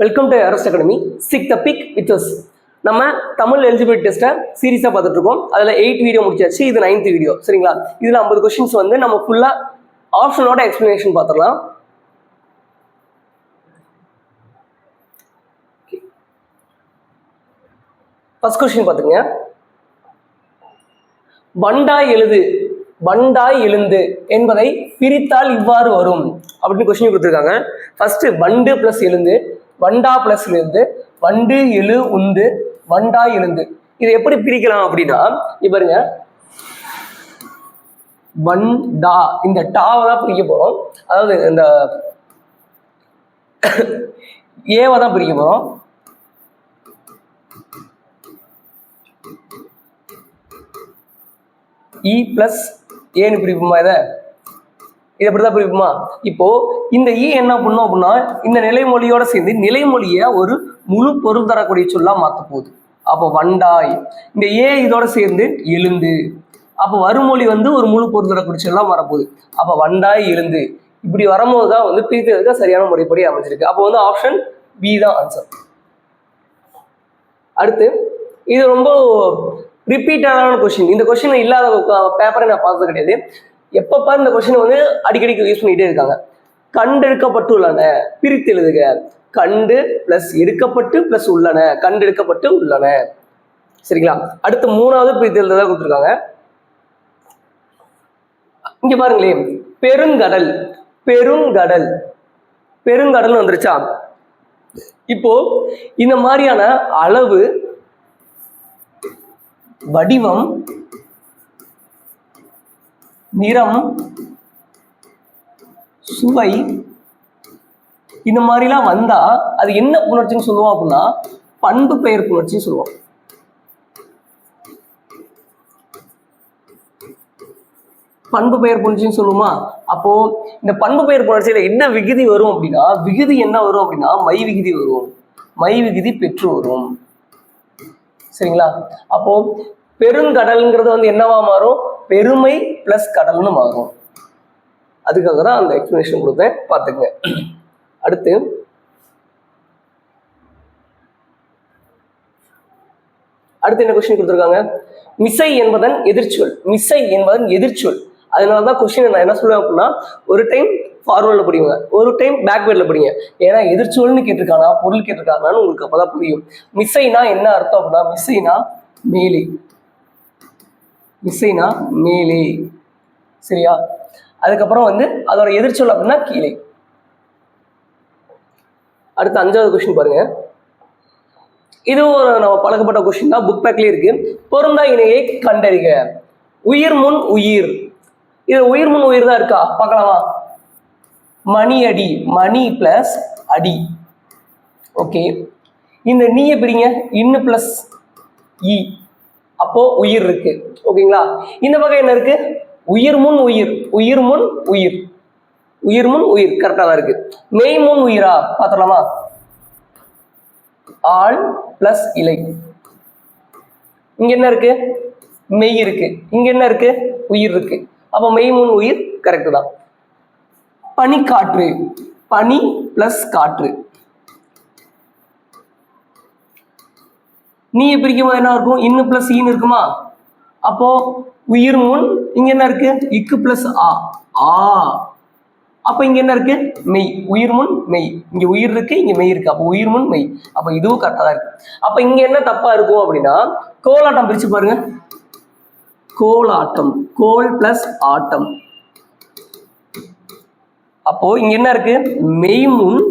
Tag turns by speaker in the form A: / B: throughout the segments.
A: Welcome to arrest academy. Sick the pick with us. நம்ம Tamil eligibility டெஸ்ட்டை சீரியஸாக பார்த்துட்டு இருக்கோம். அதில் 8 வீடியோ முடிச்சாச்சு. இது 9th வீடியோ. சரிங்களா? இதில் 50 கொஸ்டின்ஸ் வந்து நம்ம ஃபுல்லாக ஆப்ஷனோட எக்ஸ்பிளனேஷன் பார்த்துடலாம். ஃபர்ஸ்ட் கொஸ்டின் பார்த்துங்க. பண்டாய் எழுது, பண்டாய் எழுந்து என்பதை பிரித்தால் இவ்வாறு வரும் அப்படின்னு கொஸ்டின் கொடுத்துருக்காங்க. ஃபர்ஸ்ட் பண்டு பிளஸ் எழுந்து, வண்டா பிளஸ் எழுந்து, வண்டு எழு உந்து, வண்டா எழுந்து. இதை எப்படி பிரிக்கலாம் அப்படின்னா, பாருங்க, வண்டா இந்த டாவை தான் பிரிக்க போறோம். அதாவது இந்த ஏவை தான் பிரிக்க போறோம். இ பிளஸ் ஏன்னு பிரிப்போமா? இதை எப்படிதான் பிரிப்போமா? இப்போ இந்த இ என்ன பண்ணும் அப்படின்னா, இந்த நிலைமொழியோட சேர்ந்து நிலைமொழியை ஒரு முழு பொருள் தரக்கூடிய சொல்லா மாற்ற போகுது. அப்போ வண்டாய், இந்த ஏ இதோட சேர்ந்து எழுந்து, அப்போ வருமொழி வந்து ஒரு முழு பொருள் தரக்கூடிய சொல்லா மாறப்போகுது. அப்போ வண்டாய் எழுந்து இப்படி வரும்போது தான் வந்து பிரித்ததுக்கு சரியான முறைப்படி அமைஞ்சிருக்கு. அப்போ வந்து ஆப்ஷன் பி தான் ஆன்சர். அடுத்து இது ரொம்ப ரிப்பீட்டடான கொஸ்டின். இந்த கொஸ்டின் இல்லாத பேப்பரை நான் பார்த்தது கிடையாது. எப்பப்ப இந்த கொஸ்டின் வந்து அடிக்கடி யூஸ் பண்ணிட்டே இருக்காங்க. கண்டெடுக்கப்பட்டுள்ளன பிரித்து எழுதுக. கண்டு பிளஸ் எடுக்கப்பட்டு பிளஸ் உள்ளன, கண்டெடுக்கப்பட்டு உள்ளன. சரிங்களா? அடுத்து 3வது பிரித்து எழுதுதான் கொடுத்துருக்காங்க. இங்க பாருங்களேன், பெருங்கடல், பெருங்கடல், பெருங்கடல் வந்துருச்சா? இப்போ இந்த மாதிரியான அளவு, வடிவம், நிறம், சுவை இந்த மாதிரிலாம் வந்தா அது என்ன புணர்ச்சின்னு சொல்லுவோம் அப்படின்னா பண்பு பெயர் புணர்ச்சின்னு சொல்லுவோம். பண்பு பெயர் புணர்ச்சின்னு சொல்லுவோமா? அப்போ இந்த பண்பு பெயர் புணர்ச்சியில என்ன விகுதி வரும் அப்படின்னா, விகுதி என்ன வரும் அப்படின்னா மை விகுதி வரும். மை விகுதி பெற்று வரும். சரிங்களா? அப்போ பெருங்கடல்ங்கிறது வந்து என்னவா மாறும்? பெருமை பிளஸ் கடல்னு மாறும். அதுக்காக தான் அந்த எக்ஸ்பிளனேஷன் கொடுத்தேன், பார்த்துங்க. அடுத்து என்ன கொஸ்டின் கொடுத்துருக்காங்க? மிசை என்பதன் எதிர்ச்சொல். மிசை என்பதன் எதிர்ச்சொல். அதனாலதான் கொஸ்டின் நான் என்ன சொல்லுவேன் அப்படின்னா, ஒரு டைம் ஃபார்வர்டில் படிங்க, ஒரு டைம் பேக்வேர்டில் படிங்க. ஏன்னா எதிர்ச்சொல்னு கேட்டிருக்கானா பொருள் கேட்டிருக்காங்கன்னு உங்களுக்கு அப்பதான் புரியும். மிசைனா என்ன அர்த்தம் அப்படின்னா, மிசைனா மேலே, மிசைனா மேலே. சரியா? அதுக்கப்புறம் வந்து அதோட எதிர்ச்சொல் அப்படின்னா கீழே. அடுத்து 5வது கொஸ்டின் பாருங்க. இதுவும் நம்ம பழக்கப்பட்ட கொஸ்டின் தான், புக் பேக்லயே இருக்கு. பொருந்தா இணையை கண்டறிக. உயிர் முன் உயிர், இது உயிர் முன் உயிர் தான் இருக்கா? பார்க்கலாமா? மணி அடி, மணி பிளஸ் அடி. ஓகே, இந்த நீயை பிரிங்க, இன்னு பிளஸ் இ, அப்போ உயிர் இருக்கு. ஓகேங்களா? இந்த பக்கம் என்ன இருக்கு? உயிர் முன் உயிர், உயிர் முன் உயிர், உயிர் முன் உயிர் கரெக்டா தான் இருக்கு. மெய் முன் உயிரா? பார்த்தலாமா? ஆள் பிளஸ் இலை. இங்க என்ன இருக்கு? மெய் இருக்கு. இங்க என்ன இருக்கு? உயிர் இருக்கு. அப்ப மெய் முன் உயிர் கரெக்ட் தான். பனி காற்று, பனி பிளஸ் காற்று. நீ பிரிக்கும் போது என்ன இருக்கும்? இன்னு பிளஸ் ஈன்னு இருக்குமா? அப்போ உயிர் முன் இங்க என்ன இருக்கு? இக்கு பிளஸ் ஆ, ஆ. அப்ப இங்க என்ன இருக்கு? மெய். உயிர் முன் மெய். இங்க உயிர் இருக்கு, இங்க மெய் இருக்கு. அப்ப உயிர் முன் மெய். அப்ப இதுவும் கரெக்டா தான் இருக்கு. அப்ப இங்க என்ன தப்பா இருக்கும் அப்படின்னா, கோலாட்டம் பிரிச்சு பாருங்க. கோலாட்டம், கோல் பிளஸ் ஆட்டம். அப்போ இங்க என்ன இருக்கு? மெய்முன்,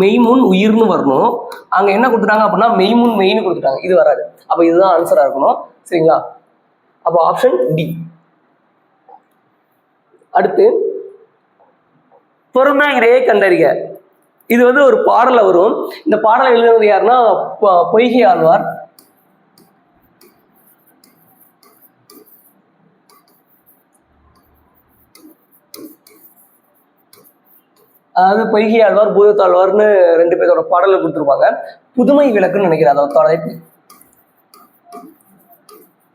A: மெய்முன் உயிர்னு வரணும். அங்க என்ன கொடுத்துட்டாங்க அப்படின்னா மெய்முன் மெய்னு கொடுத்துட்டாங்க. இது வராது. அப்ப இதுதான் ஆன்சரா இருக்கணும். சரிங்களா? அப்போ ஆப்ஷன் டி. அடுத்து பொருந்தா இணையை கண்டறிக. இது வந்து ஒரு பாடல வரும். இந்த பாடலை எழுதுறது யாருன்னா பொய்கை ஆழ்வார். அதாவது பொய்கை ஆழ்வார், பூதத்தாழ்வார்னு 2 பேரோட பாடலை கொடுத்துருப்பாங்க. புதுமை விளக்குன்னு நினைக்கிறேன் அதோட தலைப்பு.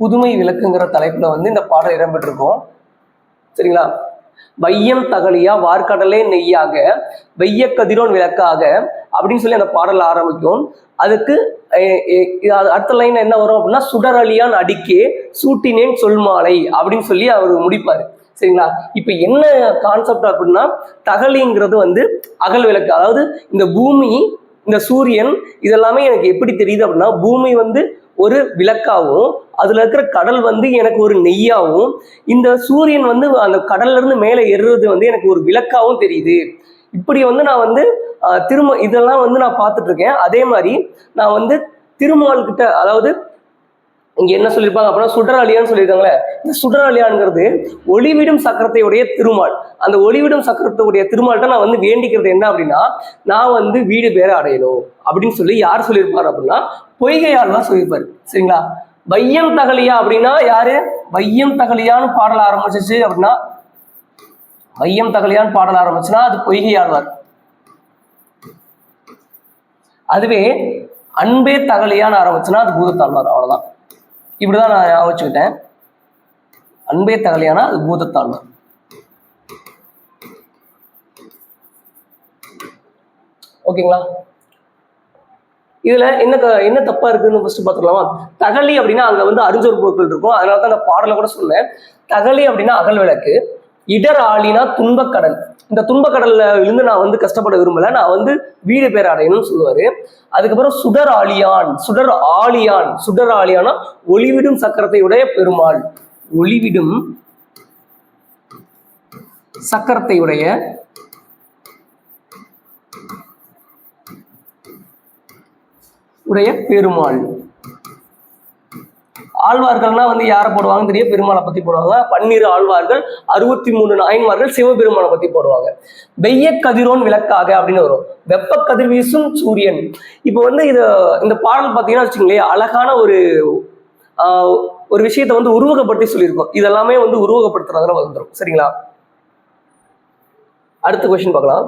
A: புதுமை விளக்குங்கிற தலைப்புல வந்து இந்த பாடல் இடம்பெற்றிருக்கும். சரிங்களா? வையம் தகலியா வார்க்கடலே நெய்யாக வெய்ய கதிரோன் விளக்காக அப்படின்னு சொல்லி அந்த பாடல் ஆரம்பிக்கும். அதுக்கு அடுத்த லைன் என்ன வரும் அப்படின்னா, சுடரலியான் அடிக்கே சூட்டினேன் சொல்மாலை அப்படின்னு சொல்லி அவர் முடிப்பாரு. சரிங்களா? இப்ப என்ன கான்செப்ட் அப்படின்னா, தகலிங்கிறது வந்து அகல் விளக்கு. அதாவது இந்த பூமி, இந்த சூரியன், இதெல்லாமே எனக்கு எப்படி தெரியுது அப்படின்னா, பூமி வந்து ஒரு விளக்காகவும், அதுல இருக்கிற கடல் வந்து எனக்கு ஒரு நெய்யாகவும், இந்த சூரியன் வந்து அந்த கடல்ல இருந்து மேலே ஏறுறது வந்து எனக்கு ஒரு விளக்காகவும் தெரியுது. இப்படி வந்து நான் வந்து இதெல்லாம் வந்து நான் பார்த்துட்டு இருக்கேன். அதே மாதிரி நான் வந்து திருமால் கிட்ட, அதாவது இங்க என்ன சொல்லியிருப்பாங்க அப்படின்னா, சுடராளியான்னு சொல்லியிருக்காங்களே, இந்த சுடராளியான்ங்கிறது ஒளிவிடும் சக்கரத்தையுடைய திருமால். அந்த ஒளிவிடும் சக்கரத்தையுடைய திருமால்கிட்ட நான் வந்து வேண்டிக்கிறது என்ன அப்படின்னா, நான் வந்து வீடு பேர அடையணும் அப்படின்னு சொல்லி யார் சொல்லியிருப்பார் அப்படின்னா, பொய்கையால் தான் சொல்லியிருப்பாரு. சரிங்களா? வையம் தகலியா அப்படின்னா யாரு? வையம் தகலியான்னு பாடல் ஆரம்பிச்சிச்சு அப்படின்னா, வையம் தகலியான்னு பாடல் ஆரம்பிச்சுன்னா அது பொய்கையாழ்வார். அதுவே அன்பே தகலியான்னு ஆரம்பிச்சுன்னா அது பூதத்தாழ்வார். அவ்வளவுதான். இப்படிதான் நான் யோசிச்சுக்கிட்டேன். அன்பே தகலியானா அது பூதத்தாழ்வார். ஓகேங்களா? இதுல என்ன தப்பா இருக்குன்னு ஃபர்ஸ்ட் பார்த்துக்கலாமா? தகலி அப்படின்னா அங்க வந்து அருஞ்சொல் பொருட்கள் இருக்கும். அதனால தான் அந்த பாடல கூட சொன்னேன். தகலி அப்படின்னா அகல் விளக்கு. இடர் ஆளினா துன்பக்கடல். இந்த துன்பக்கடல்ல இருந்து நான் வந்து கஷ்டப்பட விரும்பல, நான் வந்து வீடு பேர் அடையணும்னு சொல்லுவாரு. அதுக்கப்புறம் சுடர் ஆளியான். சுடர் ஆளியான், சுடர் ஆளியானா ஒளிவிடும் சக்கரத்தையுடைய பெருமாள். ஒளிவிடும் சக்கரத்தையுடைய பெருமாள். ஆழ்வார்கள்னா வந்து யாரை போடுவாங்க தெரியும்? பெருமாளை பத்தி போடுவாங்க. 12 ஆழ்வார்கள், 63 நாயன்மார்கள் சிவபெருமானை பத்தி போடுவாங்க. வெய்ய கதிரோன் விளக்காக அப்படின்னு வரும். வெப்ப கதிர் வீசும் சூரியன். இப்போ வந்து இந்த பாடல் பார்த்தீங்கன்னா வச்சுக்கோங்களேன், அழகான ஒரு விஷயத்த வந்து உருவகப்படுத்தி சொல்லியிருக்கோம். இதெல்லாமே வந்து உருவகப்படுத்துறதுல வந்துடும். சரிங்களா? அடுத்த கொஸ்டின் பார்க்கலாம்.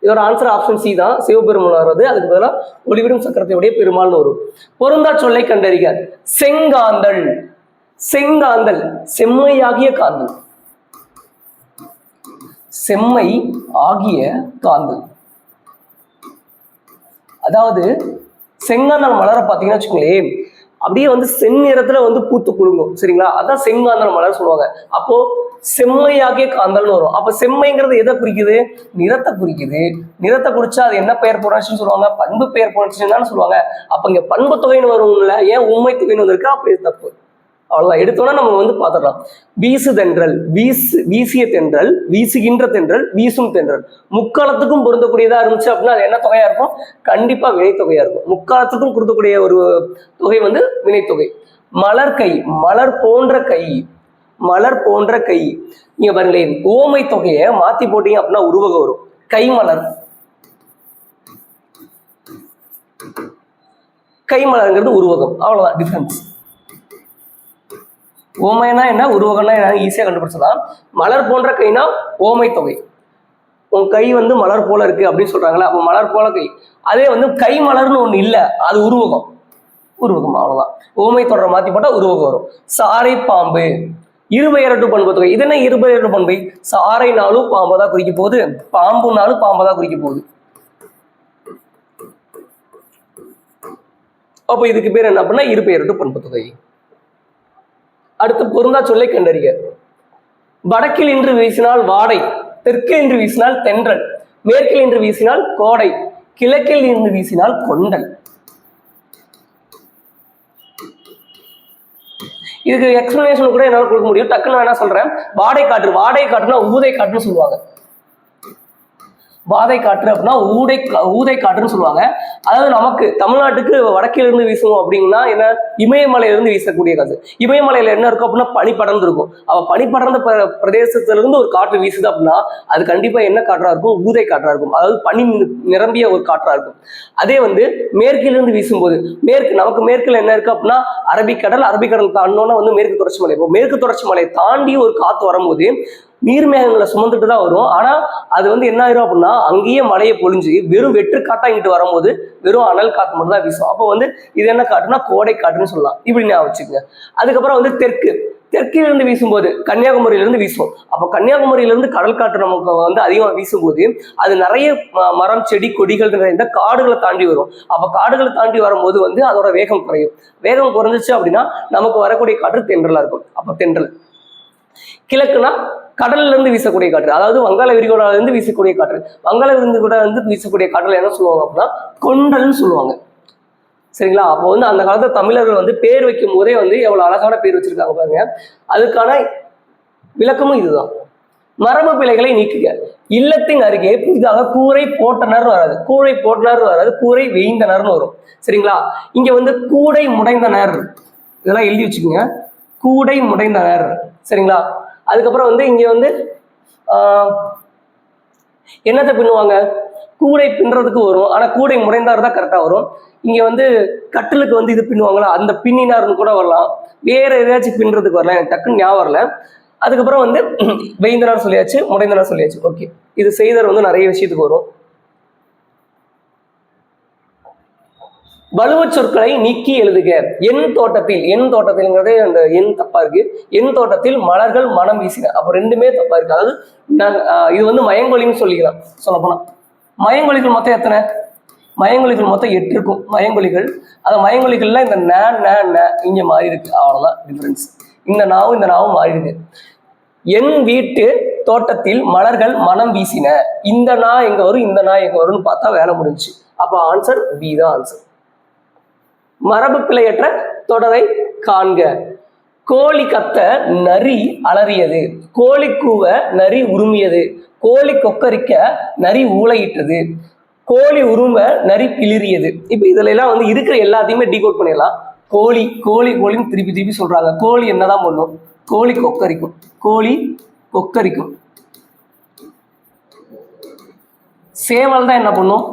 A: இதோட ஆன்சர் ஆப்ஷன் சி தான், சிவபெருமான் வர்றது. அதுக்கு பதிலாக ஒளிவிடும் சக்கரத்தையுடைய பெருமாள்னு வரும். பொருந்தா சொல்லை கண்டறிக. செங்காந்தல். செங்காந்தல் செம்மையாகிய காந்தல். செம்மை ஆகிய காந்தல். அதாவது செங்காந்தல் மலரை பார்த்தீங்கன்னா வச்சுக்கோங்களேன், அப்படியே வந்து செந்நிறத்துல வந்து பூத்து குலுங்கும். சரிங்களா? அதான் செங்காந்தல் மலர் சொல்லுவாங்க. அப்போ செம்மையாகிய காந்தல்னு வரும். அப்ப செம்மைங்கிறது எதை குறிக்குது? நிறத்தை குறிக்குது. நிறத்தை குறிச்சா அது என்ன பெயர் புணர்ச்சின்னு சொல்லுவாங்க? பண்பு பெயர் புணர்ச்சின்னு தானே சொல்லுவாங்க. அப்ப இங்க பண்பு தொகைன்னு வரும்ல, ஏன் உண்மை தொகைன்னு வந்திருக்கு? அப்படி தப்பு. அவ்வளவுதான். எடுத்தோன்னா நம்ம வந்து பார்த்துடலாம். வீசு தென்றல், வீசிய தென்றல், வீசுகின்ற தென்றல், வீசும் தென்றல். முக்காலத்துக்கும் பொருந்தக்கூடியதா இருந்துச்சு அப்படின்னா அது என்ன தொகையா இருக்கும்? கண்டிப்பா வினைத்தொகையா இருக்கும். முக்காலத்துக்கும் கொடுக்கக்கூடிய ஒரு தொகை வந்து வினைத்தொகை. மலர் கை, மலர் போன்ற கை, மலர் போன்ற கை. நீங்க பாருங்களேன், ஓமை தொகையை மாத்தி போட்டீங்க அப்படின்னா உருவகம் வரும். கை மலர். கை மலர்ங்கிறது உருவகம். அவ்வளவுதான் டிஃபரன்ஸ். ஓமைனா என்ன, உருவகம்னா என்ன ஈஸியா கண்டுபிடிச்சலாம். மலர் போன்ற கைனா ஓமை தொகை. உன் கை வந்து மலர் போல இருக்கு அப்படின்னு சொல்றாங்களா, அப்ப மலர் போல கை. அதே வந்து கை மலர்னு ஒண்ணு இல்ல, அது உருவகம். உருவகம். அவ்வளவுதான். ஓமை தொடர மாத்தி போட்டா உருவகம் வரும். சாரை பாம்பு, இருபெயரட்டு பண்பு தொகை. இது என்ன இருபெயரட்டு பண்பை? சாரைனாலும் பாம்பதான் குறிக்க போகுது, பாம்புனாலும் பாம்பதான் குறிக்க போகுது. அப்ப இதுக்கு பேர் என்ன அப்படின்னா இருபெயரட்டு பண்பு தொகை. அடுத்து பொருந்தா சொல்லை கண்டறிக. வடக்கில் இன்று வீசினால் வாடை, தெற்கில் இன்று வீசினால் தென்றல், மேற்கில் இன்று வீசினால் கோடை, கிழக்கில் இன்று வீசினால் கொண்டல். இதுக்கு எக்ஸ்பிளனேஷன் கூட என்னால கொடுக்க முடியும். டக்குன்னு என்ன சொல்றேன், வாடை காற்று. வாடை காற்றுனா ஊதை காற்றுன்னு சொல்லுவாங்க. வாதை காற்று அப்படின்னா ஊதை காற்றுன்னு சொல்லுவாங்க. அதாவது நமக்கு தமிழ்நாட்டுக்கு வடக்கிலிருந்து வீசும் அப்படின்னா என்ன, இமயமலையிலிருந்து வீசக்கூடிய காற்று. இமயமலையில என்ன இருக்கும் அப்படின்னா பனி படர்ந்து இருக்கும். அவ பனி படர்ந்த பிரதேசத்துல இருந்து ஒரு காற்று வீசுது அப்படின்னா அது கண்டிப்பா என்ன காற்றா இருக்கும்? ஊதை காற்றா இருக்கும். அதாவது பனி நிரம்பிய ஒரு காற்றா இருக்கும். அதே வந்து மேற்கிலிருந்து வீசும்போது, நமக்கு மேற்குல என்ன இருக்கு அப்படின்னா அரபிக்கடல். அரபிக்கடல் தாண்டோன்னா வந்து மேற்கு தொடர்ச்சி மலை. மேற்கு தொடர்ச்சி மலையை தாண்டி ஒரு காற்று வரும்போது நீர்மேகங்களை சுமந்துட்டு தான் வரும். ஆனா அது வந்து என்ன ஆயிரும் அப்படின்னா அங்கேயே மழையை பொழிஞ்சு வெறும் வெற்று காட்டா இங்கிட்டு வரும்போது வெறும் அனல் காற்று மட்டும் தான் வீசும். அப்போ வந்து இது என்ன காற்றுனா கோடை காற்றுன்னு சொல்லலாம். இப்படி நான் வச்சுக்கோங்க. அதுக்கப்புறம் வந்து தெற்கு. தெற்கிலிருந்து வீசும்போது கன்னியாகுமரியிலிருந்து வீசும். அப்போ கன்னியாகுமரியிலிருந்து கடல் காற்று நமக்கு வந்து அதிகமாக வீசும்போது அது நிறைய மரம் செடி கொடிகள் நிறைந்த காடுகளை தாண்டி வரும். அப்போ காடுகளை தாண்டி வரும்போது வந்து அதோட வேகம் குறையும். வேகம் குறைஞ்சிச்சு அப்படின்னா நமக்கு வரக்கூடிய காற்று தென்றலா இருக்கும். அப்போ தென்றல். கிழக்குனா கடல்ல இருந்து வீசக்கூடிய காற்று, அதாவது வங்காள விரிகுடால இருந்து வீசக்கூடிய காற்று. வங்காள விரிகுடால இருந்து வீசக்கூடிய காற்றுல என்ன சொல்லுவாங்க அப்படின்னா கொண்டல்னு சொல்லுவாங்க. சரிங்களா? அப்போ வந்து அந்த காலத்துல தமிழர்கள் வந்து பேர் வைக்கும் போதே வந்து எவ்வளவு அழகான பேர் வச்சிருக்காங்க பாருங்க. அதுக்கான விளக்கமும் இதுதான். மரபு பிழைகளை நீக்குக. இல்லத்தின் அருகே புதிதாக கூரை போட்டனர் வராது, கூரை போட்டனர் வராது, கூரை வெய்ந்தனர்னு வரும். சரிங்களா? இங்க வந்து கூடை முடைந்தனர், இதெல்லாம் எழுதி வச்சுக்கோங்க. கூடை முடைந்தனர். சரிங்களா? அதுக்கப்புறம் வந்து இங்க வந்து என்னத்தை பின்னுவாங்க? கூடை பின்னுறதுக்கு வரும், ஆனா கூடை முடைந்தார் தான் கரெக்டா வரும். இங்க வந்து கட்டிலுக்கு வந்து இது பின்னுவாங்களா, அந்த பின்னினார்னு கூட வரலாம், வேற ஏதாச்சும் பின்னுறதுக்கு வரலாம், எனக்கு டக்குன்னு ஞாபகம் வரல. அதுக்கப்புறம் வந்து வெய்ந்தனார் சொல்லியாச்சு, முடைந்தனார் சொல்லியாச்சு. ஓகே, இது செய்தர் வந்து நிறைய விஷயத்துக்கு வரும். வலுவ சொற்களை நீக்கி எழுதுக. என் தோட்டத்தில், என் தோட்டத்தில்ங்கிறதே அந்த என் தப்பா இருக்கு. என் தோட்டத்தில் மலர்கள் மனம் வீசின, அப்போ ரெண்டுமே தப்பா இருக்கு. அதாவது இது வந்து மயங்கொலின்னு சொல்லிக்கலாம். சொல்ல போனா மயங்கொலிகள் மொத்தம் எத்தனை? மயங்கொலிகள் மொத்தம் 8 இருக்கும் மயங்கொலிகள். அந்த மயங்கொலிகள்ல இந்த ந இங்க மாறி இருக்கு, அவ்வளவுதான் டிஃபரன்ஸ். இந்த நாவும் மாறி இருக்கு. என் வீட்டு தோட்டத்தில் மலர்கள் மனம் வீசின, இந்த நா எங்க வரும், இந்த நா எங்க வரும்னு பார்த்தா வேலை முடிஞ்சு. அப்ப ஆன்சர் பி தான் ஆன்சர். மரபு பிழையற்ற தொடரை காண்க. கோழி கத்த நரி அலறியது, கோழி கூவ நரி உருமியது, கோழி கொக்கரிக்க நரி ஊளையிட்டது, கோழி உரும நரி கிளிறியது. இப்ப இதுல எல்லாம் வந்து இருக்கிற எல்லாத்தையுமே டீகோட் பண்ணிடலாம். கோழி கோழி கோழின்னு திருப்பி திருப்பி சொல்றாங்க. கோழி என்னதான் பண்ணும்? கோழி கொக்கரிக்கும், கோழி கொக்கரிக்கும். சேவல் தான் என்ன பண்ணும்?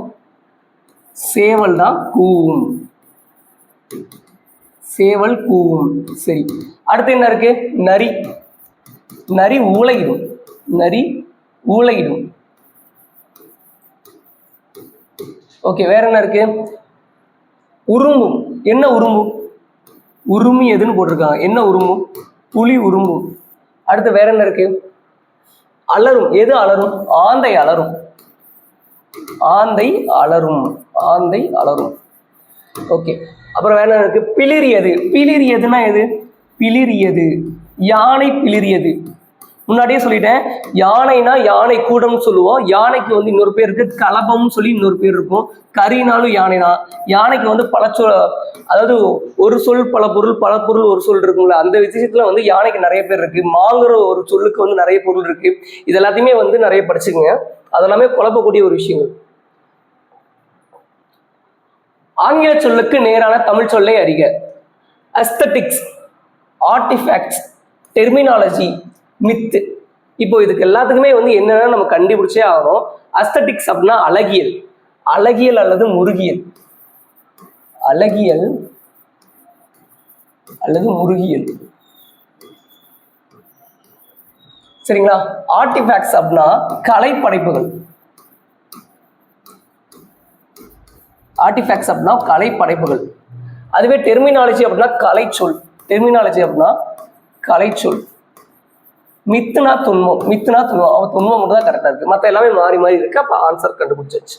A: சேவல் தான் கூவும், சேவல் கூவும். சரி, அடுத்து என்ன இருக்கு? நரி, நரி ஊளையிடும், நரி ஊளையிடும். ஓகே, வேற என்ன இருக்கு? உருமும். என்ன உருமும்? உருமியதுன்னு போட்டிருக்காங்க. என்ன உருமும்? புலி உருமும். அடுத்து வேற என்ன இருக்கு? அலரும். எது அலரும்? ஆந்தை அலரும், ஆந்தை அலரும், ஆந்தை அலரும். ஓகே, அப்புறம் வேற என்ன இருக்கு? பிளிரியது. பிளிரியதுன்னா எது? பிளிரியது, யானை பிளிரியது. முன்னாடியே சொல்லிட்டேன், யானைனா யானை கூடம்னு சொல்லுவோம். யானைக்கு வந்து இன்னொரு பேர் இருக்கு, கலபம்னு சொல்லி இன்னொரு பேர் இருக்கும். கரினாலும் யானை தான். யானைக்கு வந்து பல சொல், அதாவது ஒரு சொல் பல பொருள், பல பொருள் ஒரு சொல் இருக்குங்களா, அந்த விஷயத்துல வந்து யானைக்கு நிறைய பேர் இருக்கு. மாங்குற ஒரு சொல்லுக்கு வந்து நிறைய பொருள் இருக்கு. இது எல்லாத்தையுமே வந்து நிறைய படிச்சுக்கங்க, அதெல்லாமே குழப்பக்கூடிய ஒரு விஷயங்கள். ஆங்கில சொல்லுக்கு நேரான தமிழ் சொல்லை அறிக. Aesthetics, artefacts, terminology, myth. இப்போ இதுக்கு எல்லாத்துக்குமே வந்து என்னன்னா நம்ம கண்டுபிடிச்சே ஆகணும். அஸ்தட்டிக்ஸ் அப்படின்னா அழகியல், அழகியல் அல்லது முருகியல், அழகியல் அல்லது முருகியல். சரிங்களா? ஆர்டிஃபேக்ட்ஸ் அப்படின்னா கலைப்படைப்புகள், ஆர்டிஃபேக்ட்ஸ் அப்படின்னா கலைப்படைப்புகள். அதுவே டெர்மினாலஜி அப்படின்னா கலைச்சொல், டெர்மினாலஜி அப்படின்னா கலைச்சொல். மித்துனா துன்பம், மித்துனா துன்பம், அவன் துன்பம் மட்டும் தான் கரெக்டா இருக்கு, மற்ற எல்லாமே மாறி மாறி இருக்கு. அப்ப ஆன்சர் கண்டுபிடிச்சாச்சு.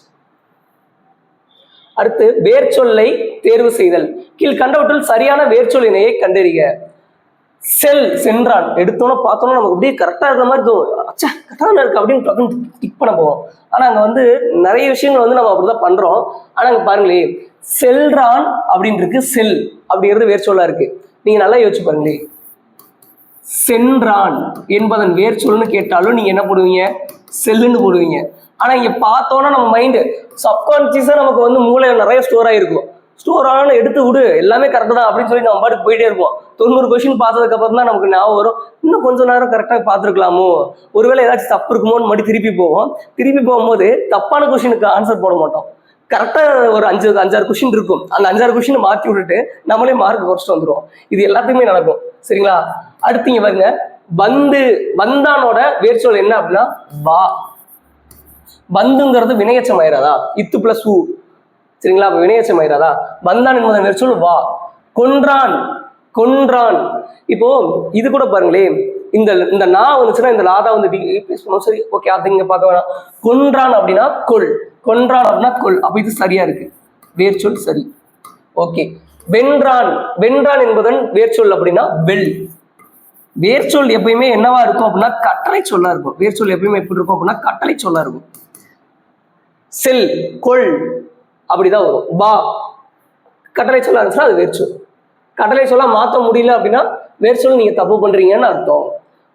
A: அடுத்து வேர்ச்சொல்லை தேர்வு செய்தல். கீழ் கண்டவற்றில் சரியான வேர்ச்சொல் இணையை கண்டறிக. செல், சென்றான். எடுத்தோன்னு பார்த்தோன்னா நமக்கு அப்படியே கரெக்டா இருக்கிற மாதிரி தோணும், அச்சா கரெக்டான இருக்கு அப்படின்னு டக்குன்னு டிக் பண்ண போவோம். ஆனா அங்க வந்து நிறைய விஷயங்கள் வந்து நம்ம அப்படிதான் பண்றோம். ஆனா அங்க பாருங்களே, செல்றான் அப்படின்னு இருக்கு, செல் அப்படிங்கிறது வேர்ச்சொல்லா இருக்கு. நீங்க நல்லா யோசிச்சு பாருங்களே, சென்றான் என்பதன் வேர்ச்சொல்னு கேட்டாலும் நீங்க என்ன போடுவீங்க? செல்லுன்னு போடுவீங்க. ஆனா இங்க பார்த்தோன்னா நம்ம மைண்டு சப்கான்சியஸா நமக்கு வந்து மூளையில நிறைய ஸ்டோர் ஆயிருக்கும். ஸ்டோர் ஆன எடுத்து விடு, எல்லாமே கரெக்ட் தான் அப்படின்னு சொல்லி நம்ம பாட்டுக்கு போயிட்டே இருப்போம். 90 கொஸ்டின் பார்த்ததுக்கு அப்புறம் தான் நமக்கு ஞாபகம் வரும், இன்னும் கொஞ்ச நேரம் கரெக்டாக பார்த்துருக்கலாமோ, ஒருவேளை ஏதாச்சும் தப்பு இருக்குமோன்னு மறுபடி திருப்பி போவோம். திருப்பி போகும்போது தப்பான கொஸ்டினுக்கு ஆன்சர் போட மாட்டோம். கரெக்டாக ஒரு 5-6 கொஸ்டின் இருக்கும், அந்த 5-6 கொஸ்டினை மாற்றி விட்டுட்டு நம்மளே மார்க் குறைச்சிட்டு வந்துடுவோம். இது எல்லாத்துக்குமே நடக்கும். சரிங்களா? அடுத்து இங்க பாருங்க, வந்து, வந்தானோட வேர்ச்சொல் என்ன அப்படின்னா வா. வந்துங்கிறது வினையச்சம் ஆயிராதா? இத்து பிளஸ் ஊ. சரிங்களா? அப்ப வினையச்சம் ஆயிராதா? வந்தான் என்பதன் வேர்ச்சொல் வா. கொன்றான் கொன்றான். இப்போ இது கூட பாருங்களேன், இந்த இந்த நா வந்துச்சுன்னா இந்த லாதா வந்து சரி ஓகே, அது இங்க பார்க்க வேணாம். கொன்றான் அப்படின்னா கொல், கொன்றான் அப்படின்னா கொல். அப்ப இது சரியா இருக்கு, வேர்ச்சொல் சரி. ஓகே, வென்றான், வென்றான் என்பதன் வேர்ச்சொல் அப்படின்னா வெல். வேர்ச்சொல் எப்பயுமே என்னவா இருக்கும் அப்படின்னா கட்டளை சொல்லா இருக்கும். வேர்ச்சொல் எப்பயுமே எப்படி இருக்கும் அப்படின்னா கட்டளை சொல்லா இருக்கும். செல், கொள் அப்படிதான் வரும். பா கட்டளை சொல்லா இருந்துச்சுன்னா அது வேர்ச்சொல். கட்டளை சொல்ல மாற்ற முடியல அப்படின்னா வேர்ச்சொல் நீங்க தப்பு பண்றீங்கன்னு அர்த்தம்.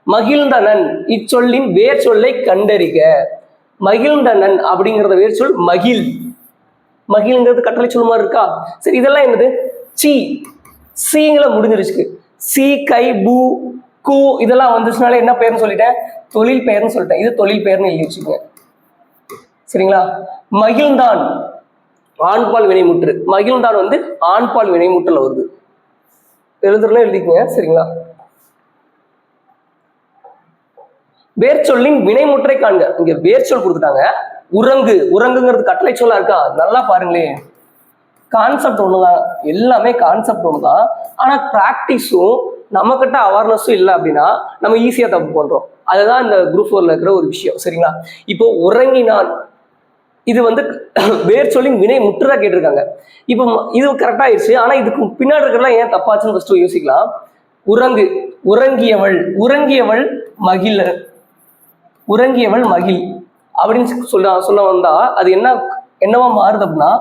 A: மகிழ்ந்தனன் இச்சொல்லின் வேர்ச்சொல்லை கண்டறிக. மகிழ்ந்தனன் அப்படிங்கிறத வேர்ச்சொல் மகிழ். மகிழ்ங்கிறது கட்டளை சொல் மாதிரி இருக்கா? சரி, இதெல்லாம் என்னது? சி, சீங்கள முடிஞ்சிருச்சு. சி, கை, பூ, கூ இதெல்லாம் வந்துச்சுனால என்ன பெயர்னு சொல்லிட்டேன்? தொழில் பெயர்னு சொல்லிட்டேன். இது தொழில் பெயர்னு எழுதி வச்சுக்கோங்க. சரிங்களா? மகிழ்ந்தான் ஆண்பால் வினைமுற்று. மகிழ்ந்தான் வந்து ஆண்பால் வினைமுற்றல வருது. எழுதுறதுல எழுதிக்கங்க. சரிங்களா? வேர்ச்சொல்லின் வினைமுற்றை காண்க. இங்க வேர்ச்சொல் கொடுத்துட்டாங்க. உறங்கு, உறங்குங்கிறது கட்டளை சொல்லா இருக்கா? நல்லா பாருங்களேன், கான்செப்ட் ஒண்ணுதான், எல்லாமே கான்செப்ட் ஒண்ணுதான். ஆனா பிராக்டிஸும் நம்ம கிட்ட அவேர்னஸும் இல்லை அப்படின்னா நம்ம ஈஸியா தப்பு பண்றோம். அதுதான் இந்த குரூப் 4ல இருக்கிற ஒரு விஷயம். சரிங்களா? இப்போ உறங்கினான் இது வந்து வேர்ச்சொல்லின் வினை முற்றுதான் கேட்டிருக்காங்க. இப்போ இது கரெக்டா ஆயிடுச்சு. ஆனா இதுக்கு பின்னாடி இருக்கிறதெல்லாம் ஏன் தப்பாச்சுன்னு ஃபர்ஸ்ட் யோசிக்கலாம். உறங்கு, உறங்கியவள், உறங்கியவள் மகிழ், உறங்கியவள் மகிழ் அப்படின்னு சொல்ல வந்தா அது என்னவா மாறுது அப்படின்னா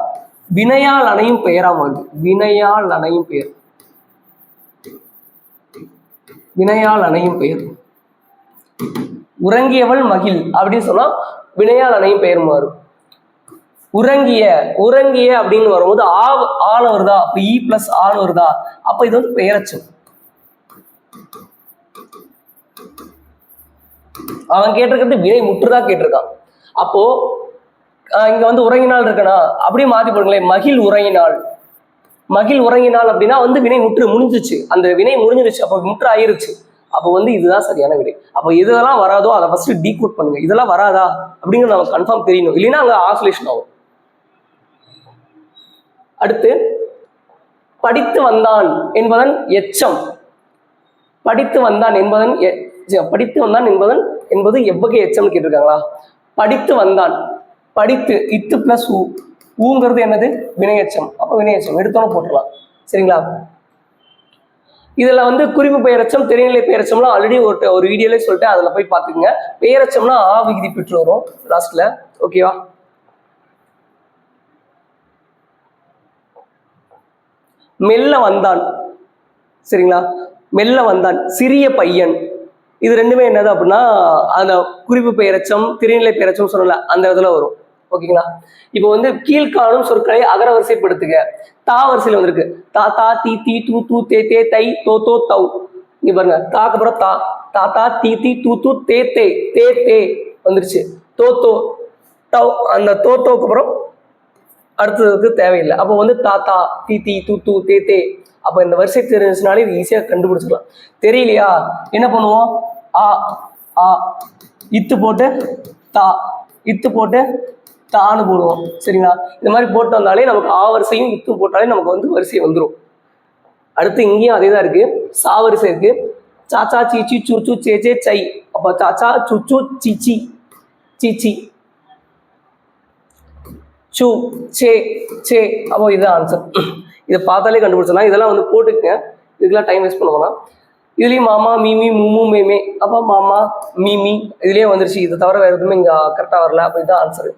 A: வினையால் அணையும் பெயரா மாறுது. வினையால் அணையும் பெயர், வினையால் அணையும் பெயர். உறங்கியவள் மகிழ் அப்படின்னு சொன்னா வினையால் அணையும் பெயர் மாறும். உறங்கிய, உறங்கிய அப்படின்னு வரும்போது ஆள் வருதா? அப்ப இ பிளஸ் ஆள் வருதா? அப்ப இது வந்து பெயரச்சம். அவன் கேட்டிருக்கிறது வினை முற்றுதான் கேட்டிருக்கான். அப்போ இங்க வந்து உறங்கினால் இருக்கனா, அப்படியே மாத்தி போடுங்களேன். மகிழ் உறங்கினாள், மகிழ் உறங்கினாள் அப்படின்னா வந்து வினை முற்று முடிஞ்சிச்சு. அந்த வினை முடிஞ்சிருச்சு, அப்போ முற்று ஆயிருச்சு. அப்போ வந்து இதுதான் சரியான விடை. அப்போ எதெல்லாம் வராதோ அதை ஃபர்ஸ்ட் டீகோட் பண்ணுங்க. இதெல்லாம் வராதா அப்படிங்கிறது நமக்கு கன்ஃபார்ம் தெரியணும், இல்லைன்னா அங்க ஆசோலேஷன் ஆகும். அடுத்து படித்து வந்தான் என்பதன் எச்சம். படித்து வந்தான் என்பதன் படித்து வந்தான் என்பது எவ்வகை எச்சம் கேட்டிருக்காங்களா? படித்து வந்தான், படித்து இத்து பிளஸ் ஊங்கிறது என்னது? வினையச்சம். அப்ப வினையச்சம் எடுத்தோன்னு போட்டுடலாம். சரிங்களா? இதுல வந்து குறிப்பு பெயரச்சம், தெரிநிலை பெயரச்சம்லாம் ஆல்ரெடி ஒரு வீடியோல சொல்லிட்டேன், அதுல போய் பாத்துக்கங்க. பெயரச்சம்னா ஆ விகுதி பெற்று வரும் லாஸ்ட்ல. ஓகேவா? மெல்ல வந்தான். சரிங்களா? மெல்ல வந்தான், சிறிய பையன். இது ரெண்டுமே என்னது அப்படின்னா அந்த குறிப்பு பெயரச்சம், திரைநிலை பெயரச்சம் சொல்லல, அந்த இதுல வரும். ஓகேங்களா? இப்போ வந்து கீழ்காணும் சொற்களை அகர வரிசைப்படுத்துக. தா வரிசையில் வந்திருக்கு. தா, தா, தி, தி, தூ, தூ, தே, தே, தை, தோ, தோ, தௌ. இங்க பாருங்க, தாக்கு அப்புறம் தா, தா, தா, தி, தி, தூ, தூ, தே, தே, தே, தே வந்துருச்சு. தோ, தோ, தௌ. அந்த தோக்கு அப்புறம் அடுத்ததுக்கு தேவையில்லை. அப்போ வந்து தாத்தா, தி, தி, தூ, தூ, தே, தே. அப்போ இந்த வரிசை தெரிஞ்சுனாலே இது ஈஸியா கண்டுபிடிச்சிக்கலாம். தெரியலையா என்ன பண்ணுவோம்? ஆ, ஆ, இத்து போட்டு தா, இத்து போட்டு தான்னு போடுவோம். சரிங்களா? இந்த மாதிரி போட்டு வந்தாலே நமக்கு ஆ வரிசையும் இத்து போட்டாலே நமக்கு வந்து வரிசை வந்துடும். அடுத்து இங்கேயும் அதே தான் இருக்கு, சா வரிசை இருக்கு. சாச்சா, சீச்சி, சூச்சு, சேச்சே, சை. அப்போ சாச்சா, சுச்சு, சீச்சி, சீச்சி, சு, சே, சே. அப்போ இதுதான் ஆன்சர். இதை பார்த்தாலே கண்டுபிடிச்சலாம். இதெல்லாம் வந்து போட்டுக்கங்க, இதுக்கெல்லாம் டைம் வேஸ்ட் பண்ணுவோம்னா. இதுலேயும் மாமா, மீமி, மூமு, மேமே. அப்போ மாமா, மீமி இதுலேயே வந்துருச்சு. இதை தவிர வேறு எதுவுமே இங்கே கரெக்டாக வரல. அப்போ இதுதான் ஆன்சரு.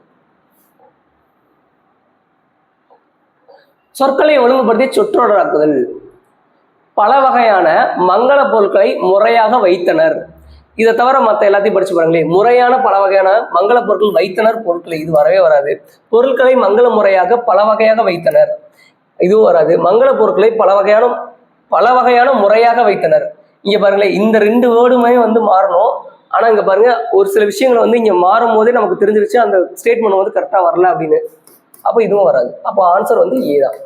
A: சொற்களை ஒழுங்குபடுத்தி சொற்றொடராக்குதல். பல வகையான மங்கள பொருட்களை முறையாக வைத்தனர். இதை தவிர மற்ற எல்லாத்தையும் படிச்சு பாருங்களேன். முறையான பல வகையான மங்கள பொருட்கள் வைத்தனர் பொருட்களை, இது வரவே வராது. பொருட்களை மங்கள முறையாக பல வகையாக வைத்தனர், இதுவும் வராது. மங்கள பொருட்களை பல வகையான முறையாக வைத்தனர். இங்க பாருங்களேன், இந்த ரெண்டு வேர்டுமே வந்து மாறணும். ஆனா இங்க பாருங்க, ஒரு சில விஷயங்கள் வந்து இங்க மாறும் போதே நமக்கு தெரிஞ்சிருச்சு அந்த ஸ்டேட்மெண்ட் வந்து கரெக்டா வரல அப்படின்னு. அப்போ இதுவும் வராது. அப்போ ஆன்சர் வந்து ஏ தான்.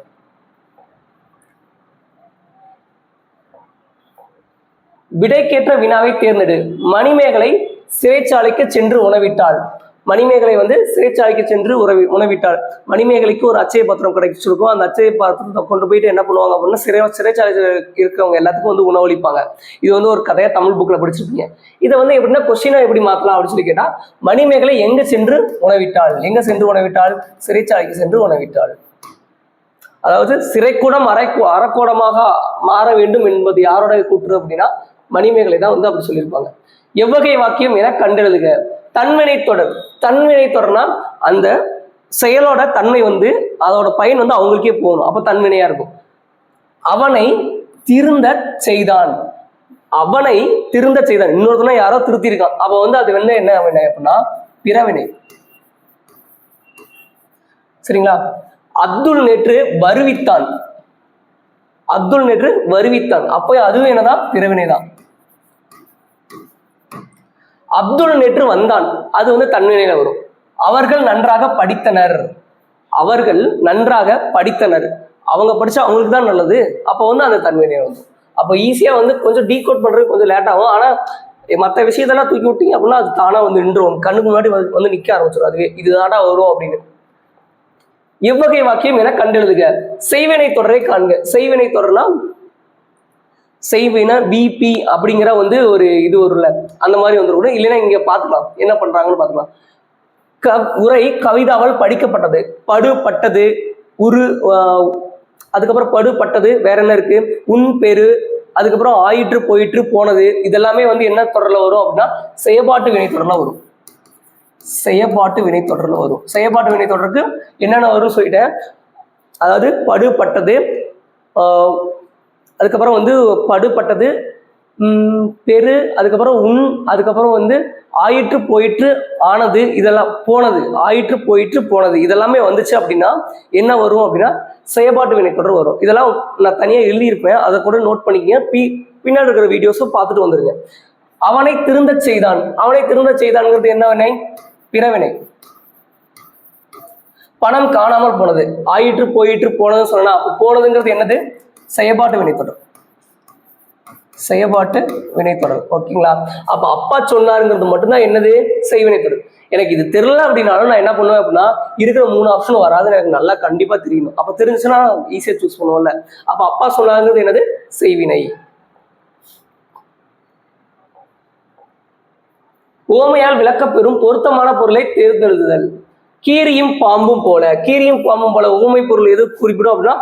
A: விடைக்கேற்ற வினாவை தேர்ந்தெடு. மணிமேகலை சிறைச்சாலைக்கு சென்று உணவிட்டாள். மணிமேகலை வந்து சிறைச்சாலைக்கு சென்று உணவிட்டாள். மணிமேகலைக்கு ஒரு அச்சய பத்திரம் கிடைச்சிருக்கும். அந்த அச்சய பத்திரத்தை கொண்டு போயிட்டு என்ன பண்ணுவாங்க அப்படின்னா சிறைச்சாலையில் இருக்கிறவங்க எல்லாத்துக்கும் வந்து உணவளிப்பாங்க. இது வந்து ஒரு கதையா தமிழ் புக்ல படிச்சிருப்பீங்க. இதை வந்து எப்படின்னா கொஸ்டினா எப்படி மாத்தலாம் அப்படின்னு சொல்லி கேட்டா, மணிமேகலை எங்க சென்று உணவிட்டாள்? சிறைச்சாலைக்கு சென்று உணவிட்டாள். அதாவது சிறைக்கூடம் அறக்கூடமாக மாற வேண்டும் என்பது யாரோட கூற்று அப்படின்னா மணிமேகலை தான் வந்து அப்படி சொல்லியிருப்பாங்க. எவ்வகை வாக்கியம் என கண்டெழுதுக. தன்வினை தொடர்னா அந்த செயலோட தன்மை வந்து அதோட பயன் வந்து அவங்களுக்கே போகணும். அப்ப தன்வினையா இருக்கும். அவனை திருந்த செய்தான். இன்னொருத்தனா யாரோ திருத்திருக்கான். அப்ப வந்து அது வந்து என்ன அப்படின்னா பிறவினை. சரிங்களா? அப்துல் நேற்று வருவித்தான். அப்போ அதுவும் என்னதான் பிறவினை தான். அப்துல் நேற்று வந்தான், அது வந்து தன்வினையில வரும். அவர்கள் நன்றாக படித்தனர். அவங்க படிச்சா அவங்களுக்கு தான் நல்லது. அப்போ வந்து அந்த தன்வினையில வந்து அப்போ ஈஸியா வந்து கொஞ்சம் டீகோட் பண்றது கொஞ்சம் லேட் ஆகும். ஆனா மற்ற விஷயத்தெல்லாம் தூக்கி விட்டீங்க அப்படின்னா அது தானா வந்து நின்றுவோம். கண்ணுக்கு முன்னாடி வந்து நிக்க ஆரம்பிச்சிடும். அதுவே இதுதானா வரும் அப்படின்னு. எவ்வகை வாக்கியம் என கண்டெழுதுக. செய்வினை தொடரை காண்க. செய்வினை தொடர்னா செய்வினை பிபி அப்படிங்கிற வந்து ஒரு இது வரும்ல, அந்த மாதிரி வந்துடும். இல்லைன்னா இங்க பாத்துக்கலாம் என்ன பண்றாங்கன்னு பாத்துக்கலாம். உரை கவிதாவால் படிக்கப்பட்டது. படுபட்டது, அதுக்கப்புறம் படுபட்டது, வேற என்ன இருக்கு, உன் பெரு, அதுக்கப்புறம் ஆயிற்று போயிற்று போனது. இதெல்லாமே வந்து என்ன தொடர்ல வரும் அப்படின்னா செயற்பாட்டு வினை தொடர்ல வரும். செயற்பாட்டு வினை தொடருக்கு என்னென்ன வரும் சொல்லிட்டேன். அதாவது படுபட்டது, அதுக்கப்புறம் வந்து படுபட்டது, பெரு, அதுக்கப்புறம் உன், அதுக்கப்புறம் வந்து ஆயிற்று போயிற்று ஆனது, இதெல்லாம் போனது, ஆயிற்று போயிற்று போனது, இதெல்லாமே வந்துச்சு அப்படின்னா என்ன வரும் அப்படின்னா செயற்பாட்டு வினை தொடர் வரும். இதெல்லாம் நான் தனியா எழுதியிருப்பேன், அதை கூட நோட் பண்ணிக்கங்க. பின்னாடி இருக்கிற வீடியோஸும் பார்த்துட்டு வந்துருங்க. அவனை திருந்த செய்தான்ங்கிறது என்ன வினை? பிறவினை. பணம் காணாமல் போனது, ஆயிற்று போயிற்று போனதுன்னு சொன்னா அப்போ போனதுங்கிறது என்னது? செயற்பாட்டு வினைத்தொடர். ஓகேங்களா? அப்ப அப்பா சொன்னாருங்கிறது மட்டும்தான் என்னது? செய்வினைத்தொடர். எனக்கு இது தெரியல அப்படின்னாலும் நான் என்ன பண்ணுவேன் அப்படின்னா இருக்கிற 3 ஆப்ஷன் வராதுன்னு எனக்கு நல்லா கண்டிப்பா தெரியணும். அப்ப தெரிஞ்சுன்னா ஈஸியா சூஸ் பண்ணுவோம்ல. அப்ப அப்பா சொன்னாருங்கிறது என்னது? செய்வினை. உவமையால் விளக்கப்பெறும் பொருத்தமான பொருளை தேர்ந்தெழுதுதல். கீரியும் பாம்பும் போல உவமை பொருள் எது குறிப்பிடும் அப்படின்னா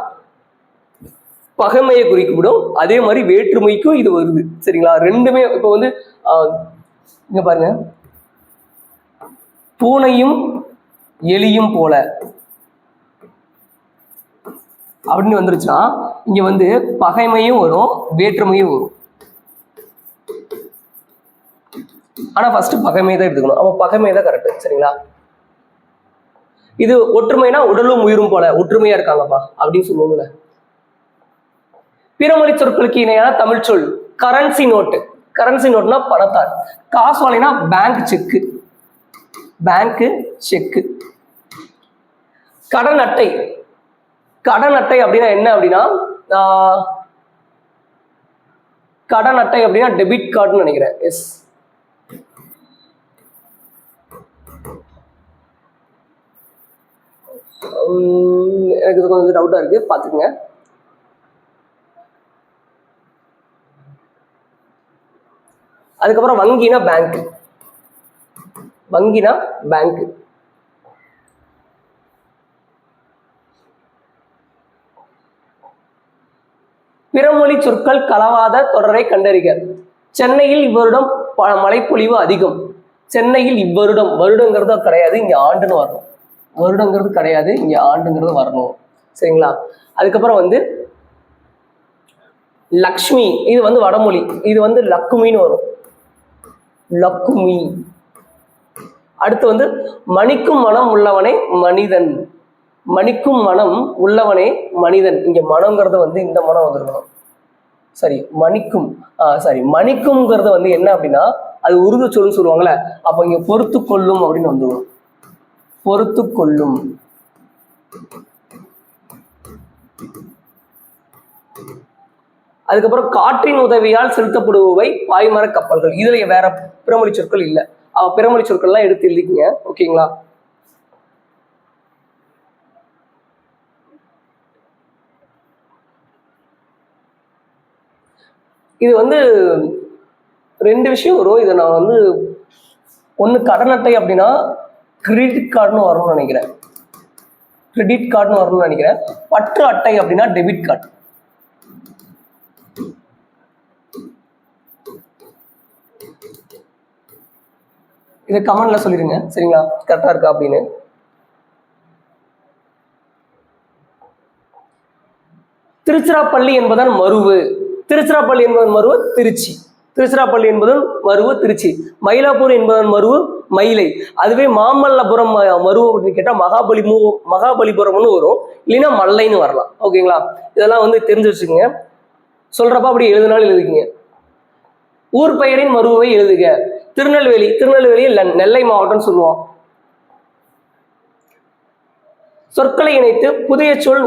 A: பகைமையை குறிப்பிடும். அதே மாதிரி வேற்றுமைக்கும் இது வருது. சரிங்களா? ரெண்டுமே இப்போ வந்து இங்க பாருங்க, பூனையும் எலியும் போல அப்படின்னு வந்துருச்சுன்னா இங்க வந்து பகைமையும் வரும், வேற்றுமையும் வரும். ஆனா ஃபர்ஸ்ட் பகைமை தான் எடுத்துக்கணும். அப்ப பகைமை தான் கரெக்ட். சரிங்களா? இது ஒற்றுமைனா உடலும் உயிரும் போல ஒற்றுமையா இருக்காங்கப்பா அப்படின்னு சொல்லுவாங்கல்ல. பிறமொழி சொற்களுக்கு இணையான தமிழ் சொல் கரன்சி நோட்னா பணத்தார். காசோலைனா பேங்க் செக்கு. கடன் அட்டை அப்படின்னா என்ன அப்படின்னா கடன் அட்டை அப்படின்னா டெபிட் கார்டுன்னு நினைக்கிறேன். எஸ், எனக்கு இது கொஞ்சம் டவுட்டா இருக்கு, பாத்துக்கங்க. அதுக்கப்புறம் வங்கினா பேங்க். பிறமொழி சொற்கள் கலவாத தொடரை கண்டறிக. சென்னையில் இவ்வருடம் மழைப்பொழிவு அதிகம். சென்னையில் இவ்வருடம், வருடங்கிறது கிடையாது, இங்க ஆண்டுன்னு வரணும். வருடங்கிறது கிடையாது, இங்க ஆண்டுங்கிறது வரணும். சரிங்களா? அதுக்கப்புறம் வந்து லக்ஷ்மி, இது வந்து வடமொழி, இது வந்து லக்குமின்னு வரும். லக்குமி. அடுத்து வந்து மணிக்கும் மனம் உள்ளவனே மனிதன். இங்க மனம்ங்கிறது வந்து இந்த மனம் வந்துருக்கணும். சரி, மணிக்கும்ங்கிறது வந்து என்ன அப்படின்னா அது உருது சொல்லுன்னு சொல்லுவாங்கல்ல. அப்ப இங்க பொறுத்து கொள்ளும் அப்படின்னு வந்துடும். பொறுத்து கொள்ளும். அதுக்கப்புறம் காற்றின் உதவியால் செலுத்தப்படுபவை பாய்மர கப்பல்கள். இதுல வேற பிறமொழி சொற்கள் இல்லை. பிறமொழி சொற்கள்லாம் எடுத்து எழுதிக்கங்க. ஓகேங்களா? இது வந்து 2 விஷயம் வரும். இதை நான் வந்து ஒன்று கடன் அட்டை அப்படின்னா கிரெடிட் கார்டுன்னு வரும்னு நினைக்கிறேன். கிரெடிட் கார்டுன்னு வரும்னு நினைக்கிறேன். பற்று அட்டை அப்படின்னா டெபிட் கார்டு. இதை கமெண்ட்ல சொல்லிடுங்க. சரிங்களா? கரெக்டா இருக்கா அப்படின்னு. திருச்சிராப்பள்ளி என்பதன் மருவு. திருச்சிராப்பள்ளி என்பதன் மருவு திருச்சி. திருச்சிராப்பள்ளி என்பதன் மருவு திருச்சி. மயிலாப்பூர் என்பதன் மருவு மயிலை. அதுவே மாமல்லபுரம் மருவு அப்படின்னு கேட்டா மகாபலிபுரம்னு வரும், இல்லைன்னா மல்லைன்னு வரலாம். ஓகேங்களா? இதெல்லாம் வந்து தெரிஞ்சு வச்சுக்கோங்க. சொல்றப்ப அப்படி எழுதினாலும் எழுதிக்கங்க. ஊர் பெயரின் மருவை எழுதுக. திருநெல்வேலி. திருநெல்வேலியில் நெல்லை மாவட்டம் சொல்லுவோம். சொற்களை இணைத்து புதிய சொல்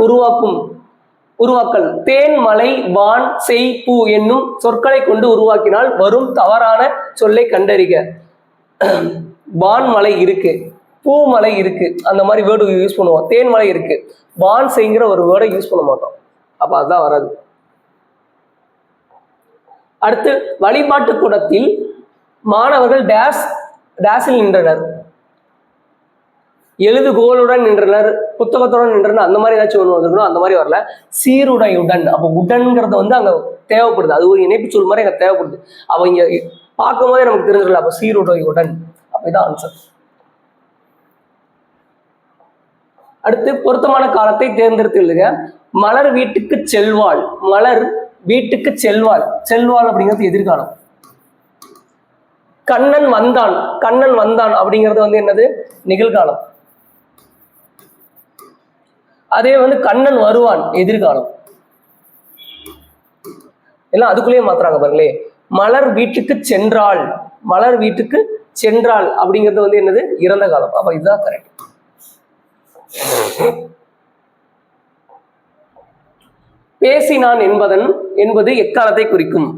A: உருவாக்கல். தேன், மலை, வான், செய், பூ என்னும் சொற்களை கொண்டு உருவாக்கினால் வரும் தவறான சொல்லை கண்டறிக. வான் மலை இருக்கு, பூ மலை இருக்கு, அந்த மாதிரி வேர்டு யூஸ் பண்ணுவோம். தேன் மலை இருக்கு, வான் செய்ங்கிற ஒரு வேர்டை யூஸ் பண்ண மாட்டோம். அப்ப அதுதான் வராது. அடுத்து வழிபாட்டு கூடத்தில் மாணவர்கள் டேஸில் நின்றனர். எழுதுகோளுடன் நின்றனர், புத்தகத்துடன் நின்றனர், அந்த மாதிரி ஏதாச்சும் ஒன்று வந்துருக்கணும். அந்த மாதிரி வரல. சீருடையுடன். அப்போ உடன்கிறது வந்து அங்க தேவைப்படுது. அது ஒரு இணைப்பு சொல் மாதிரி அங்க தேவைப்படுது. அவ இங்க பார்க்கும் போதே நமக்கு தெரிஞ்சிடல. அப்போ சீருடையுடன். அப்படிதான் ஆன்சர். அடுத்து பொருத்தமான காலத்தை தேர்ந்தெடுத்து எழுதுக. மலர் வீட்டுக்கு செல்வாள். மலர் வீட்டுக்கு செல்வாள். செல்வாள் அப்படிங்கிறது எதிர்காலம். கண்ணன் வந்தான். கண்ணன் வந்தான் அப்படிங்கிறது வந்து என்னது? நிகழ்காலம். அதே வந்து கண்ணன் வருவான் எதிர்காலம். எல்லாம் அதுக்குள்ளேயே மாத்துறாங்க பாருங்களே. மலர் வீட்டுக்கு சென்றாள். மலர் வீட்டுக்கு சென்றாள் அப்படிங்கிறது வந்து என்னது? இறந்த காலம். அப்ப இதுதான் கரெக்ட். பேசினான் என்பது எக்காலத்தை குறிக்கும்.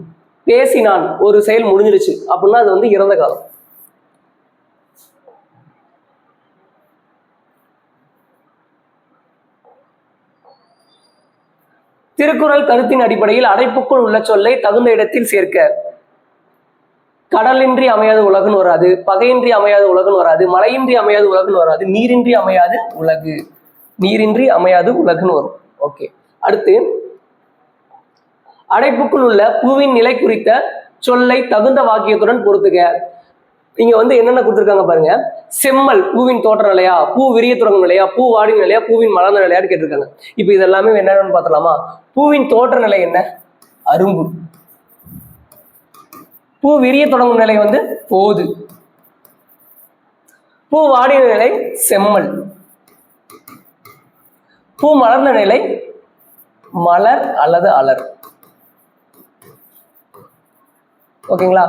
A: பேசினான் ஒரு செயல் முடிஞ்சிருச்சு அப்படின்னா அது வந்து இறந்த காலம். திருக்குறள் கருத்தின் அடிப்படையில் அடைப்புக்குள் உள்ள சொல்லை தகுந்த இடத்தில் சேர்க்க. கடலின்றி அமையாத உலகுன்னு வராது, பகையின்றி அமையாத உலகுன்னு வராது, மழையின்றி அமையாத உலகுன்னு வராது, நீரின்றி அமையாது உலகு. நீரின்றி அமையாது உலகுன்னு வரும். ஓகே. அடுத்து அடைப்புக்குள் உள்ள பூவின் நிலை குறித்த சொல்லை தகுந்த வாக்கியத்துடன் பொறுத்துக. இங்க வந்து என்னென்ன கொடுத்துருக்காங்க பாருங்க. செம்மல் பூவின் தோற்ற நிலையா, பூ விரிய தொடங்கும் நிலையா, பூ வாடின நிலையா, பூவின் மலர்ந்த நிலையான்னு கேட்டிருக்காங்க. இப்ப இது எல்லாமே என்னன்னு பார்த்தலாமா? பூவின் தோற்ற நிலை என்ன? அரும்பு. பூ விரிய தொடங்கும் நிலை வந்து போது. பூ வாடின நிலை செம்மல். பூ மலர்ந்த நிலை மலர் அல்லது அலர். ஓகேங்களா?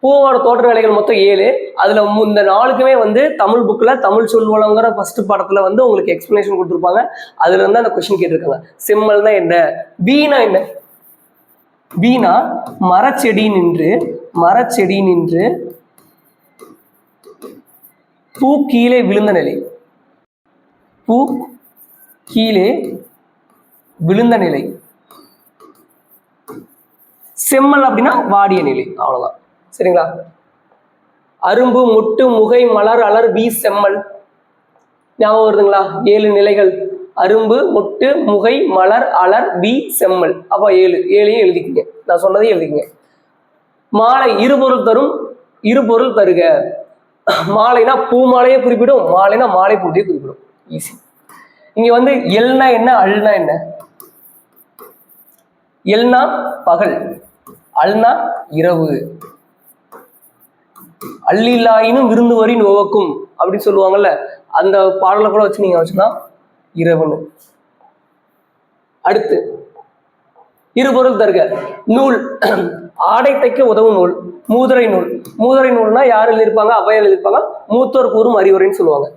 A: பூவோட தோற்ற நிலைகள் மொத்தம் 7. அதுல இந்த 4க்குமே வந்து தமிழ் புக்ல தமிழ் சொல்வளங்கிற ஃபர்ஸ்ட் பாடத்துல வந்து உங்களுக்கு எக்ஸ்பிளனேஷன் கொடுத்துருப்பாங்க. அதுல இருந்து அந்த கொஸ்டின் கேட்டிருக்காங்க. செம்மல்னா என்ன? பீனா என்ன? பீனா மரச்செடி நின்று பூ கீழே விழுந்த நிலை. பூ கீழே விழுந்த நிலை. செம்மல் அப்படின்னா வாடிய நிலை. அவ்வளவுதான். சரிங்களா? அரும்பு, முட்டு, முகை, மலர், அலர், வி, செம்மல். ஞாபகம் வருதுங்களா? 7 நிலைகள். அரும்பு, முட்டு, முகை, மலர், அலர், வி, செம்மல். அப்ப 7 எழுதிக்கங்க. நான் சொன்னதையும் எழுதிக்கங்க. மாலை இருபொருள் தருக. மாலைனா பூ மாலையை குறிப்பிடும், மாலைனா மாலை பூட்டியை குறிப்பிடும். ஈஸி. இங்க வந்து எல்னா என்ன, அல்னா என்ன? எல்னா பகல், அல்னா இரவு. அள்ளில்லாயினும் விருந்து வரி நோவக்கும் அப்படின்னு சொல்லுவாங்கல்ல, அந்த பாடலை கூட வச்சு நீங்க வச்சுன்னா இரவுன்னு. அடுத்து இருபொருள் தருக. நூல், ஆடை தைக்க உதவும் நூல். மூதுரை நூல். மூதுரை நூல்னா யார் எழுதியிருப்பாங்க? ஔவையார் எழுதியிருப்பாங்க. மூத்தோர் கூறும் அறிவுரைன்னு சொல்லுவாங்க.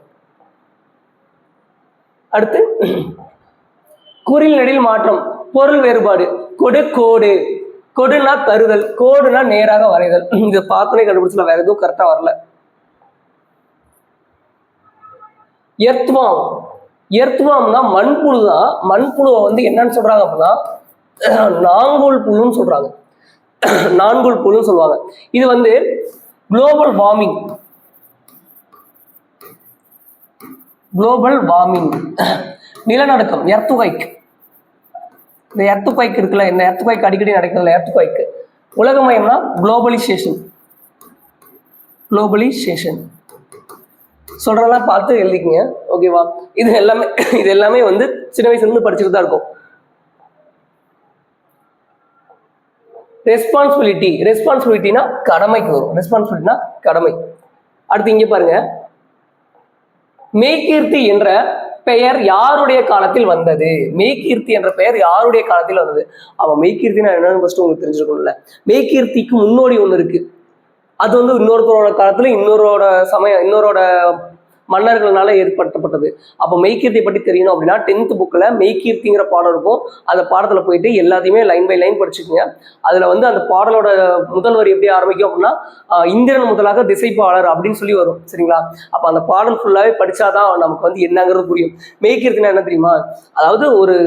A: அடுத்து குறில் நெடில் மாற்றம், பொருள் வேறுபாடு. கொடு, கோடு. கொடுனா தருதல், கோடுனா நேராக வரைதல். இதை பார்த்தோன்னே கண்டுபிடிச்சல, வேற எதுவும் கரெக்டா வரல. எர்த்வாம். எர்த்வாம்னா மண்புழு தான். மண்புழுவை வந்து என்னன்னு சொல்றாங்க அப்படின்னா நாங்கூல் புழுன்னு சொல்றாங்க. நான்குள் புழுன்னு சொல்லுவாங்க. இது வந்து குளோபல் வார்மிங், குளோபல் வார்மிங், நிலநடுக்கம், எர்த்குவைக். இந்த எர்த்குவைக் இருக்குல்ல, இந்த எர்த்குவைக் அடிக்கடி நடக்கிறதுல எர்த்குவைக். உலகமயம்னா குளோபலைசேஷன். குளோபலைசேஷன் சொல்றதெல்லாம் பார்த்து எழுதிக்கங்க, ஓகேவா? இது எல்லாமே வந்து சின்ன வயசுல இருந்து படிச்சுட்டு தான் இருக்கும். ரெஸ்பான்சிபிலிட்டி, ரெஸ்பான்சிபிலிட்டினா கடமைக்கு வரும். ரெஸ்பான்சிபிலிட்டினா கடமை. அடுத்து இங்க பாருங்க, மெய்கீர்த்தி என்ற பெயர் யாருடைய காலத்தில் வந்தது? மெய்கீர்த்தி என்ற பெயர் யாருடைய காலத்தில் வந்தது? அவன் மெய்கீர்த்தினா என்னன்னு ஃபர்ஸ்ட் உங்களுக்கு தெரிஞ்சுக்கணும்ல. மெய்கீர்த்திக்கு முன்னோடி ஒண்ணு இருக்கு. அது வந்து இன்னொருத்தரோட காலத்துல இன்னொரோட மன்னர்களால ஏற்படுத்தப்பட்டது. அப்போ மெய்கீர்த்தி பற்றி தெரியணும் அப்படின்னா 10th புக்ல மெய்கீர்த்திங்கிற பாடம் இருக்கும். அந்த பாடத்துல போயிட்டு எல்லாத்தையுமே லைன் பை லைன் படிச்சுக்கோங்க. அதுல வந்து அந்த பாடலோட முதல் வரி எப்படி ஆரம்பிக்கும் அப்படின்னா இந்திரன் முதலாக திசைப்பாளர் அப்படின்னு சொல்லி வரும், சரிங்களா? அப்ப அந்த பாடல் ஃபுல்லாவே படிச்சாதான் நமக்கு வந்து என்னங்கிறது புரியும். மெய்கீர்த்தினா என்ன தெரியுமா? அதாவது ஒரு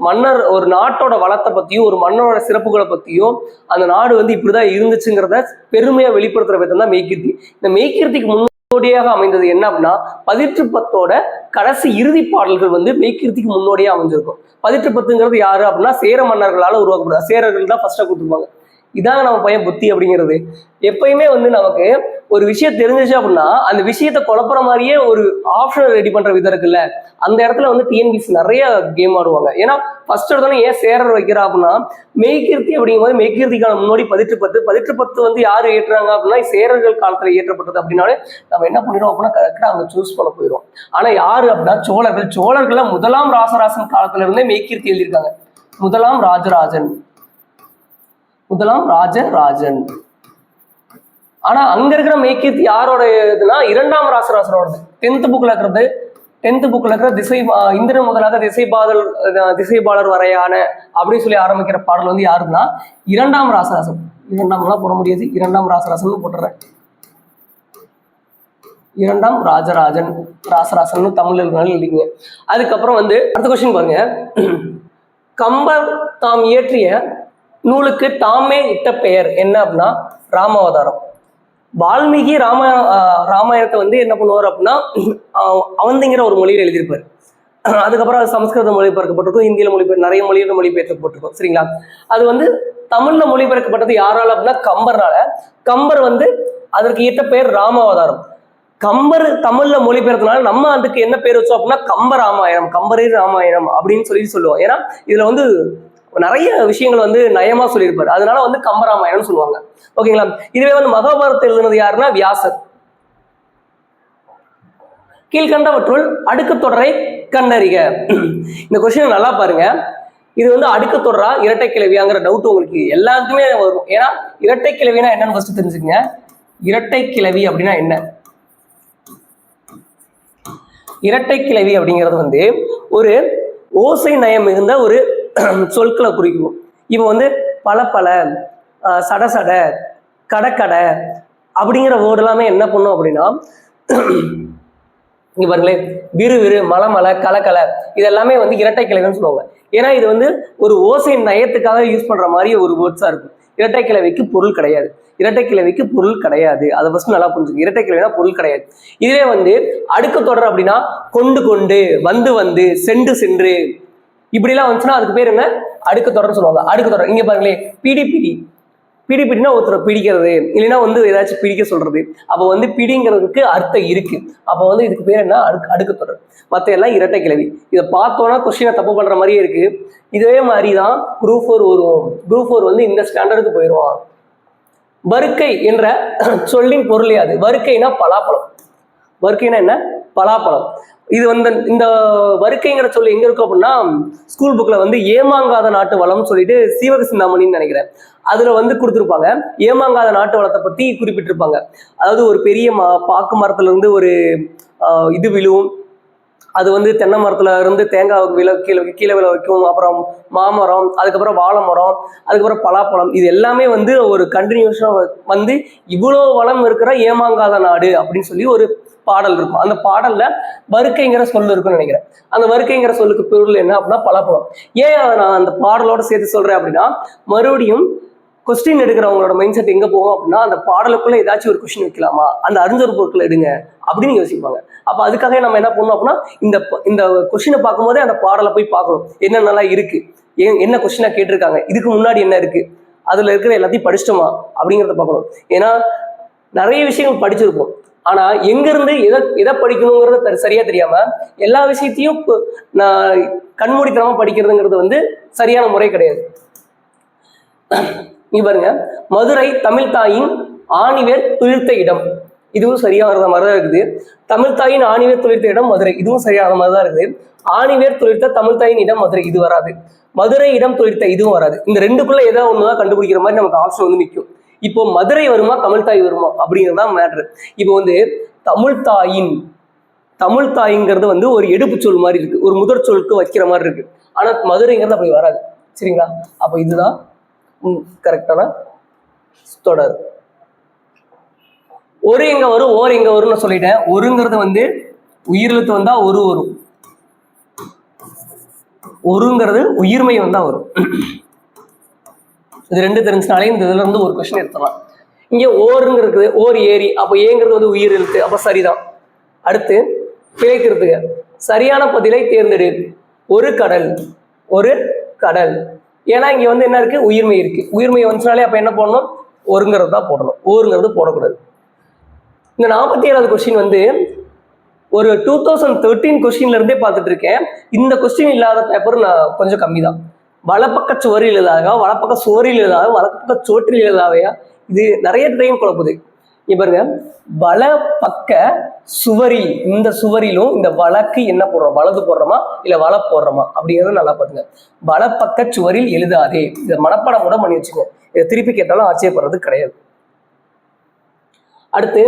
A: மன்னர், ஒரு நாட்டோட வளத்தை பத்தியும் ஒரு மன்னரோட சிறப்புகளை பத்தியும் அந்த நாடு வந்து இப்படிதான் இருந்துச்சுங்கிறத பெருமையா வெளிப்படுத்துற விதம் தான் மெய்கீர்த்தி. இந்த மெய்கீர்த்திக்கு முன்னோடியாக அமைந்தது என்ன அப்படின்னா 1810 கடைசி இறுதி பாடல்கள் வந்து மெய்கீர்த்திக்கு முன்னோடியா அமைஞ்சிருக்கும். 1810 யாரு அப்படின்னா சேர மன்னர்களால உருவாக்கப்படுது. சேரர்கள் தான் ஃபர்ஸ்டா கொடுத்துருப்பாங்க. இதாங்க நம்ம பையன் புத்தி அப்படிங்கிறது. எப்பயுமே வந்து நமக்கு ஒரு விஷயம் தெரிஞ்சிச்சு அப்படின்னா அந்த விஷயத்த குழப்புற மாதிரியே ஒரு ஆப்ஷன் ரெடி பண்ற விதம் இருக்குல்ல, அந்த இடத்துல வந்து டிஎன்பிசி நிறைய கேம் ஆடுவாங்க. ஏன்னா ஃபர்ஸ்ட் எடுத்தோன்னே ஏன் சேரர் வைக்கிறா அப்படின்னா மெய்கீர்த்தி அப்படிங்கும்போது மெய்கீர்த்திக்கான முன்னோடி 1810 வந்து யாரு ஏற்றுறாங்க அப்படின்னா சேரர்கள் காலத்துல ஏற்றப்பட்டது அப்படின்னாலே நம்ம என்ன பண்ணிடுவோம் அப்படின்னா கரெக்டா அவங்க சூஸ் பண்ண போயிடும். ஆனா யாரு அப்படின்னா சோழர்கள்ல முதலாம் ராசராசன் காலத்துல இருந்தே மெய்கீர்த்தி எழுதியிருக்காங்க. முதலாம் ராஜராஜன். ஆனா அங்க இருக்கிற மெய்கீர்த்தி யாரோட இதுனா இரண்டாம் ராசராசனோடது. 10th புக்ல இருக்கிற இந்திரன் முதலாக திசைபாலர் வரையான அப்படின்னு சொல்லி ஆரம்பிக்கிற பாடல் வந்து யாருன்னா இரண்டாம் ராசராசன். இரண்டாம்லாம் போட முடியாது, இரண்டாம் ராசராசன் போட்டுறேன். இரண்டாம் ராசராசன் தமிழ்ல இருக்கனால இல்லைங்க. அதுக்கப்புறம் வந்து அடுத்த கொஸ்டின் பாருங்க. கம்பர் தாம் இயற்றிய நூலுக்கு தாமே இட்ட பெயர் என்ன அப்படின்னா ராமாவதாரம். வால்மீகி ராமாயணத்தை வந்து என்ன பண்ணுவார் அப்படின்னா அவந்திங்கிற ஒரு மொழியில் எழுதியிருப்பார். அதுக்கப்புறம் அது சமஸ்கிருத மொழிபெயர்க்கப்பட்டிருக்கும், ஹிந்தியில நிறைய மொழியில மொழிபெயர்க்கப்பட்டிருக்கும், சரிங்களா? அது வந்து தமிழ்ல மொழிபெயர்க்கப்பட்டது யாரால அப்படின்னா கம்பர்னால. கம்பர் வந்து அதற்கு ஏற்ற பெயர் ராமாவதாரம். கம்பர் தமிழ்ல மொழிபெயர்த்தனால நம்ம அதுக்கு என்ன பேர் வச்சோம் அப்படின்னா கம்பரே ராமாயணம் அப்படின்னு சொல்லுவோம். ஏன்னா இதுல வந்து நிறைய விஷயங்கள் வந்து நயமா சொல்லியிருப்பாரு, அதனால வந்து கம்பராமாயணம் சொல்லுவாங்க, ஓகேங்களா? இதுவே வந்து மகாபாரதத்தை எழுதுனது யாருன்னா வியாசர். கீழ்கண்டவற்றுள் அடுக்கு தொடரை கண்டறிக. இந்த கொஸ்டின் நல்லா பாருங்க. இது வந்து அடுக்கு தொடரா இரட்டை கிளவியாங்கிற டவுட் உங்களுக்கு எல்லாருக்குமே வரும். ஏன்னா இரட்டை கிளவினா என்னன்னு ஃபர்ஸ்ட் தெரிஞ்சுக்கங்க. இரட்டை கிளவி அப்படின்னா என்ன? இரட்டை கிளவி அப்படிங்கிறது வந்து ஒரு ஓசை நயம் மிகுந்த ஒரு சொற்களை குறிக்கும். இப்போ வந்து பல சட கடை அப்படிங்கிற வேர்டு எல்லாமே என்ன பண்ணும் அப்படின்னா இங்க பாருங்களேன், விறு மலை கலை இது எல்லாமே வந்து இரட்டை கிளவின்னு சொல்லுவாங்க. ஏன்னா இது வந்து ஒரு ஓசை நயத்துக்காக யூஸ் பண்ற மாதிரி ஒரு வேர்ட்ஸா இருக்கும். இரட்டை கிளவிக்கு பொருள் கிடையாது. அதை ஃபர்ஸ்ட் நல்லா புரிஞ்சுக்க. இரட்டை கிளவினா பொருள் கிடையாது. இதுவே வந்து அடுக்கு தொடர் அப்படின்னா கொண்டு வந்து சென்று இப்படிலாம் வந்துச்சுன்னா அதுக்கு பேர் என்ன? அடுக்கு தொடர்னு சொல்லுவாங்க. அடுக்கு தொடர். இங்க பாருங்களேன், பிடினா ஒருத்தர் பிடிக்கிறது, இல்லைன்னா வந்து ஏதாச்சும் பிடிக்க சொல்றது. அப்போ வந்து பிடிங்கிறதுக்கு அர்த்தம் இருக்கு. அப்போ வந்து இதுக்கு பேர் என்ன? அடுக்கு தொடர். மற்ற எல்லாம் இரட்டை கிளவி. இதை பார்த்தோன்னா கொஸ்டினை தப்பு பண்ற மாதிரியே இருக்கு. இதே மாதிரிதான் குரூப் 4 வரும். குரூப் 4 வந்து இந்த ஸ்டாண்டர்டுக்கு போயிடுவான். வருக்கை என்ற சொல்லின் பொருள் யாது? வருக்கைனா பலாப்பழம். வருக்கைனா என்ன? பலாப்பழம். இது வந்து இந்த வருக்கைங்கிற சொல்லி எங்க இருக்கும் அப்படின்னா ஸ்கூல் புக்ல வந்து ஏமாங்காத நாட்டு வளம்னு சொல்லிட்டு சீவக சிந்தாமணின்னு நினைக்கிறேன், அதுல வந்து கொடுத்துருப்பாங்க. ஏமாங்காத நாட்டு வளத்தை பத்தி குறிப்பிட்டிருப்பாங்க. அதாவது ஒரு பெரிய பாக்கு மரத்துல இருந்து ஒரு இது விழுவும், அது வந்து தென்னை மரத்துல இருந்து தேங்காய் கீழே விழ வைக்கும். அப்புறம் மாமரம், அதுக்கப்புறம் வாழை மரம், அதுக்கப்புறம் பலாப்பழம். இது எல்லாமே வந்து ஒரு கண்டினியூஷனா வந்து இவ்வளோ வளம் இருக்கிற ஏமாங்காத நாடு அப்படின்னு சொல்லி ஒரு பாடல் இருக்கும். அந்த பாடல்ல வருக்கைங்கிற சொல்லு இருக்குன்னு நினைக்கிறேன். அந்த வருக்கைங்கிற சொல்லுக்கு பொருள் என்ன அப்படின்னா பலாப்பழம். ஏன் நான் அந்த பாடலோட சேர்த்து சொல்றேன் அப்படின்னா, மறுபடியும் கொஸ்டின் எடுக்கிறவங்களோட மைண்ட் செட் எங்க போகும் அப்படின்னா, அந்த பாடலுக்குள்ள ஏதாச்சும் ஒரு கொஸ்டின் வைக்கலாமா, அந்த அறிஞர் பொருட்களை எடுங்க அப்படின்னு யோசிப்பாங்க. அப்ப அதுக்காக நம்ம என்ன பண்ணணும் அப்படின்னா, இந்த கொஸ்டினை பார்க்கும்போதே அந்த பாடலை போய் பார்க்கணும், என்னென்னலாம் இருக்கு, என்ன கொஸ்டினா கேட்டிருக்காங்க, இதுக்கு முன்னாடி என்ன இருக்கு, அதுல இருக்கிற எல்லாத்தையும் படிச்சிட்டோமா அப்படிங்கிறத பார்க்கணும். ஏன்னா நிறைய விஷயங்கள் படிச்சிருப்போம், ஆனா எங்க இருந்து எதை படிக்கணுங்கிறத சரியா தெரியாம எல்லா விஷயத்தையும் நான் கண்மூடித்தனமா படிக்கிறதுங்கிறது வந்து சரியான முறை கிடையாது. இங்க பாருங்க, மதுரை தமிழ் தாயின் ஆணிவேர் துளிர்த்த இடம், இதுவும் சரியான மாதிரிதான் இருக்குது. தமிழ் தாயின் ஆணிவேர் துளிர்த்த இடம் மதுரை, இதுவும் சரியான மாதிரிதான் இருக்குது. ஆணிவேர் துளிர்த்த தமிழ் தாயின் இடம் மதுரை, இது வராது. மதுரை இடம் துளிர்த்த இதுவும் வராது. இந்த ரெண்டுக்குள்ள ஏதாவது ஒண்ணுதான் கண்டுபிடிக்கிற மாதிரி நமக்கு ஆப்ஷன் வந்து நிற்கும். இப்போ மதுரை வருமா தமிழ் தாய் வருமா அப்படிங்கிறதுதான் மேட்ரு. இப்போ வந்து தமிழ் தாய்ங்கிறது வந்து ஒரு எடுப்பு சொல் மாதிரி இருக்கு, ஒரு முதற் சொல்லுக்கு வைக்கிற மாதிரி இருக்கு. ஆனா மதுரைங்கிறது அப்படி வராது. சரிங்களா? அப்போ இதுதான் கரெக்டான தொடர். ஒரு எங்க வரும், ஓர் எங்க வரும்னு சொல்லிட்டேன். ஒருங்கிறது வந்து உயிரெழுத்து வந்தா ஒரு வரும், ஒருங்கிறது உயிர்மை வந்தா வரும். இது ரெண்டு தெரிஞ்சினாலே இந்த இதுல இருந்து ஒரு கொஸ்டின் எடுத்துலாம். இங்க ஓருங்கிறது ஓர் ஏரி, அப்போ ஏங்கிறது வந்து உயிர் எழுத்து, அப்ப சரிதான். அடுத்து பிழைக்கிறதுக்கு சரியான பதிலை தேர்ந்தெடு. ஒரு கடல், ஏன்னா இங்க வந்து என்ன இருக்கு, உயிர்மை இருக்கு. உயிர்மை வந்துச்சுனாலே அப்ப என்ன போடணும், ஒருங்கிறது தான் போடணும், ஓருங்கிறது போடக்கூடாது. இந்த 47வது கொஸ்டின் வந்து ஒரு 2013 கொஸ்டின்ல இருந்தே பார்த்துட்டு இருக்கேன். இந்த கொஸ்டின் இல்லாத பேப்பர் நான் கொஞ்சம் கம்மி தான். வலப்பக்க சுவரில் எழுதாவையா, வலப்பக்க சுவரில் எழுதாவே, வலப்பக்க சோற்றில் எழுதாவையா, இது நிறைய டைம் குழப்புது. இங்க பாருங்க, வலப்பக்க சுவரில், இந்த சுவரிலும் இந்த வழக்கு என்ன போடுறோம், வலது போடுறோமா இல்ல வல போடுறோமா அப்படிங்கிறத நல்லா பாத்துங்க. வலப்பக்க சுவரில் எழுதாதே, இதை மனப்பாடம் கூட பண்ணி வச்சுங்க, இதை திருப்பி கேட்டாலும் ஆச்சரியப்படுறது கிடையாது. அடுத்து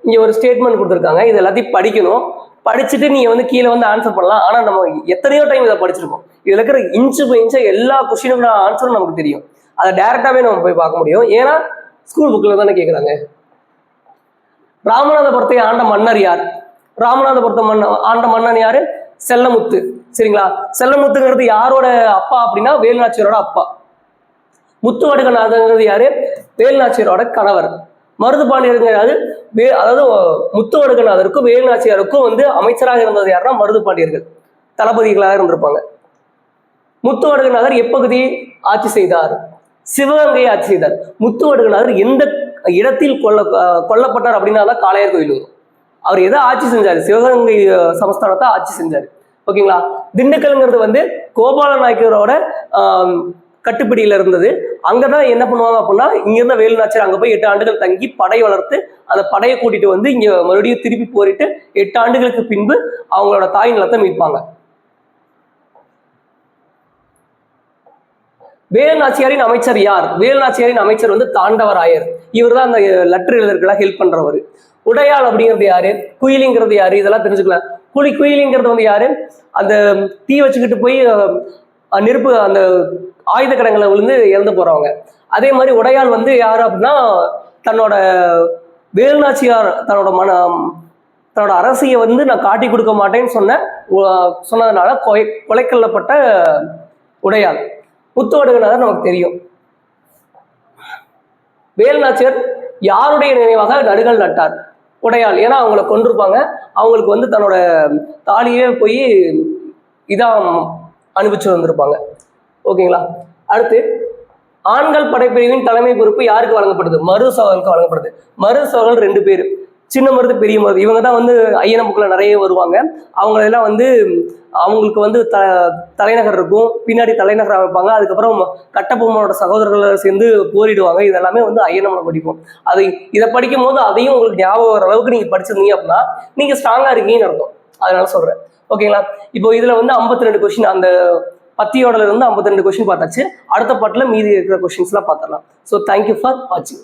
A: இங்க ஒரு ஸ்டேட்மெண்ட் கொடுத்துருக்காங்க, இது எல்லாத்தையும் படிக்கணும். படிச்சுட்டு நீங்க வந்து கீழே வந்து ஆன்சர் பண்ணலாம். ஆனா நம்ம எத்தனையோ டைம் இதை படிச்சிருக்கோம். இதுல இருக்கிற இன்ச்சு பை இன்ச்சா எல்லா கொஸ்டினுக்கான ஆன்சரும் நமக்கு தெரியும். அதை டைரக்டாவே நம்ம போய் பார்க்க முடியும், ஏன்னா ஸ்கூல் புக்ல தானே கேட்குறாங்க. ராமநாதபுரத்தை ஆண்ட மன்னர் யார்? ராமநாதபுரத்தை ஆண்ட மன்னன் யாரு? செல்லமுத்து. சரிங்களா? செல்லமுத்துங்கிறது யாரோட அப்பா அப்படின்னா வேலுநாச்சியரோட அப்பா. முத்துவடுகநாதங்கிறது யாரு? வேலுநாச்சியரோட கணவர். மருதுபாண்டியர்கள் அதாவது முத்துவடுகநாதருக்கும் வேலுநாச்சியாருக்கும் வந்து அமைச்சராக இருந்தது யாருன்னா மருதுபாண்டியர்கள், தளபதிகளாக இருந்திருப்பாங்க. முத்துவடுகநாதர் எப்பகுதி ஆட்சி செய்தார்? சிவகங்கையை ஆட்சி செய்தார். முத்துவடுகநாதர் எந்த இடத்தில் கொல்லப்பட்டார் அப்படின்னா தான் காளையார் கோயில் வரும். அவர் எதை ஆட்சி செஞ்சாரு? சிவகங்கை சமஸ்தானத்தை ஆட்சி செஞ்சாரு. ஓகேங்களா? திண்டுக்கல்ங்கிறது வந்து கோபால நாயக்கரோட கட்டுப்பிடியில இருந்தது. அங்கதான் என்ன பண்ணுவாங்க அப்படின்னா, இங்க இருந்த வேலுநாச்சியார் அங்க போய் 8 ஆண்டுகள் தங்கி படை வளர்த்து அந்த படையை கூட்டிட்டு வந்து இங்க மறுபடியும் திருப்பி போரிட்டு 8 ஆண்டுகளுக்கு பின்பு அவங்களோட தாய் நிலத்தை மீட்பாங்க. வேலுநாச்சியாரின் அமைச்சர் யார்? வேலுநாச்சியாரின் அமைச்சர் வந்து தாண்டவராயர். இவர் தான் அந்த லெட்டர் எழுதற்கெல்லாம் ஹெல்ப் பண்றவர். உடையாள் அப்படிங்கிறது யாரு? குயிலிங்கிறது யாரு? இதெல்லாம் தெரிஞ்சுக்கலாம். குயிலிங்கிறது வந்து யாரு? அந்த தீ வச்சுக்கிட்டு போய் நெருப்பு அந்த ஆயுத கடங்களை விழுந்து இறந்து போறவங்க. அதே மாதிரி உடையாள் வந்து யாரு அப்படின்னா, தன்னோட வேலுநாச்சியார் தன்னோட அரசியை வந்து நான் காட்டி கொடுக்க மாட்டேன்னு சொன்னதுனால கொலை கொல்லப்பட்ட உடையாள். முத்துவடுகநாதர் நமக்கு தெரியும். வேலுநாச்சியார் யாருடைய நினைவாக நடுகள் நட்டார்? உடையாள். ஏன்னா அவங்கள கொண்டிருப்பாங்க, அவங்களுக்கு வந்து தன்னோட தாலியே போய் இதான் அனுப்பிச்சு வந்திருப்பாங்க. ஓகேங்களா? அடுத்து ஆண்கள் படைப்பிரிவின் தலைமை பொறுப்பு யாருக்கு வழங்கப்படுது? மருது சகோதரனுக்கு வழங்கப்படுது. மருது சகோதரர் 2 பேர், சின்ன மருது பெரிய மருது. இவங்க தான் வந்து ஐயன புக்ல நிறைய வருவாங்க. அவங்களெல்லாம் வந்து அவங்களுக்கு வந்து தலைநகர் இருக்கும், பின்னாடி தலைநகர் அமைப்பாங்க. அதுக்கப்புறம் கட்டபொம்மனோட சகோதரர்களை சேர்ந்து போரிடுவாங்க. இதெல்லாமே வந்து ஐயனம்ல படிப்போம். இதை படிக்கும் போது அதையும் உங்களுக்கு ஞாபகம் வர அளவுக்கு நீங்க படிச்சிருந்தீங்க அப்படின்னா நீங்க ஸ்ட்ராங்கா இருக்கீங்கன்னு அர்த்தம். அதனால சொல்றேன். ஓகேங்களா? இப்போ இதுல வந்து 52 கொஸ்டின், அந்த பத்தியோடல இருந்து 52 கொஸ்டின் பார்த்தாச்சு. அடுத்த பாட்டில் மீதி இருக்கிற கொஸ்டின்ஸ்லாம் பார்த்துடலாம். ஸோ தேங்க்யூ ஃபார் வாட்சிங்.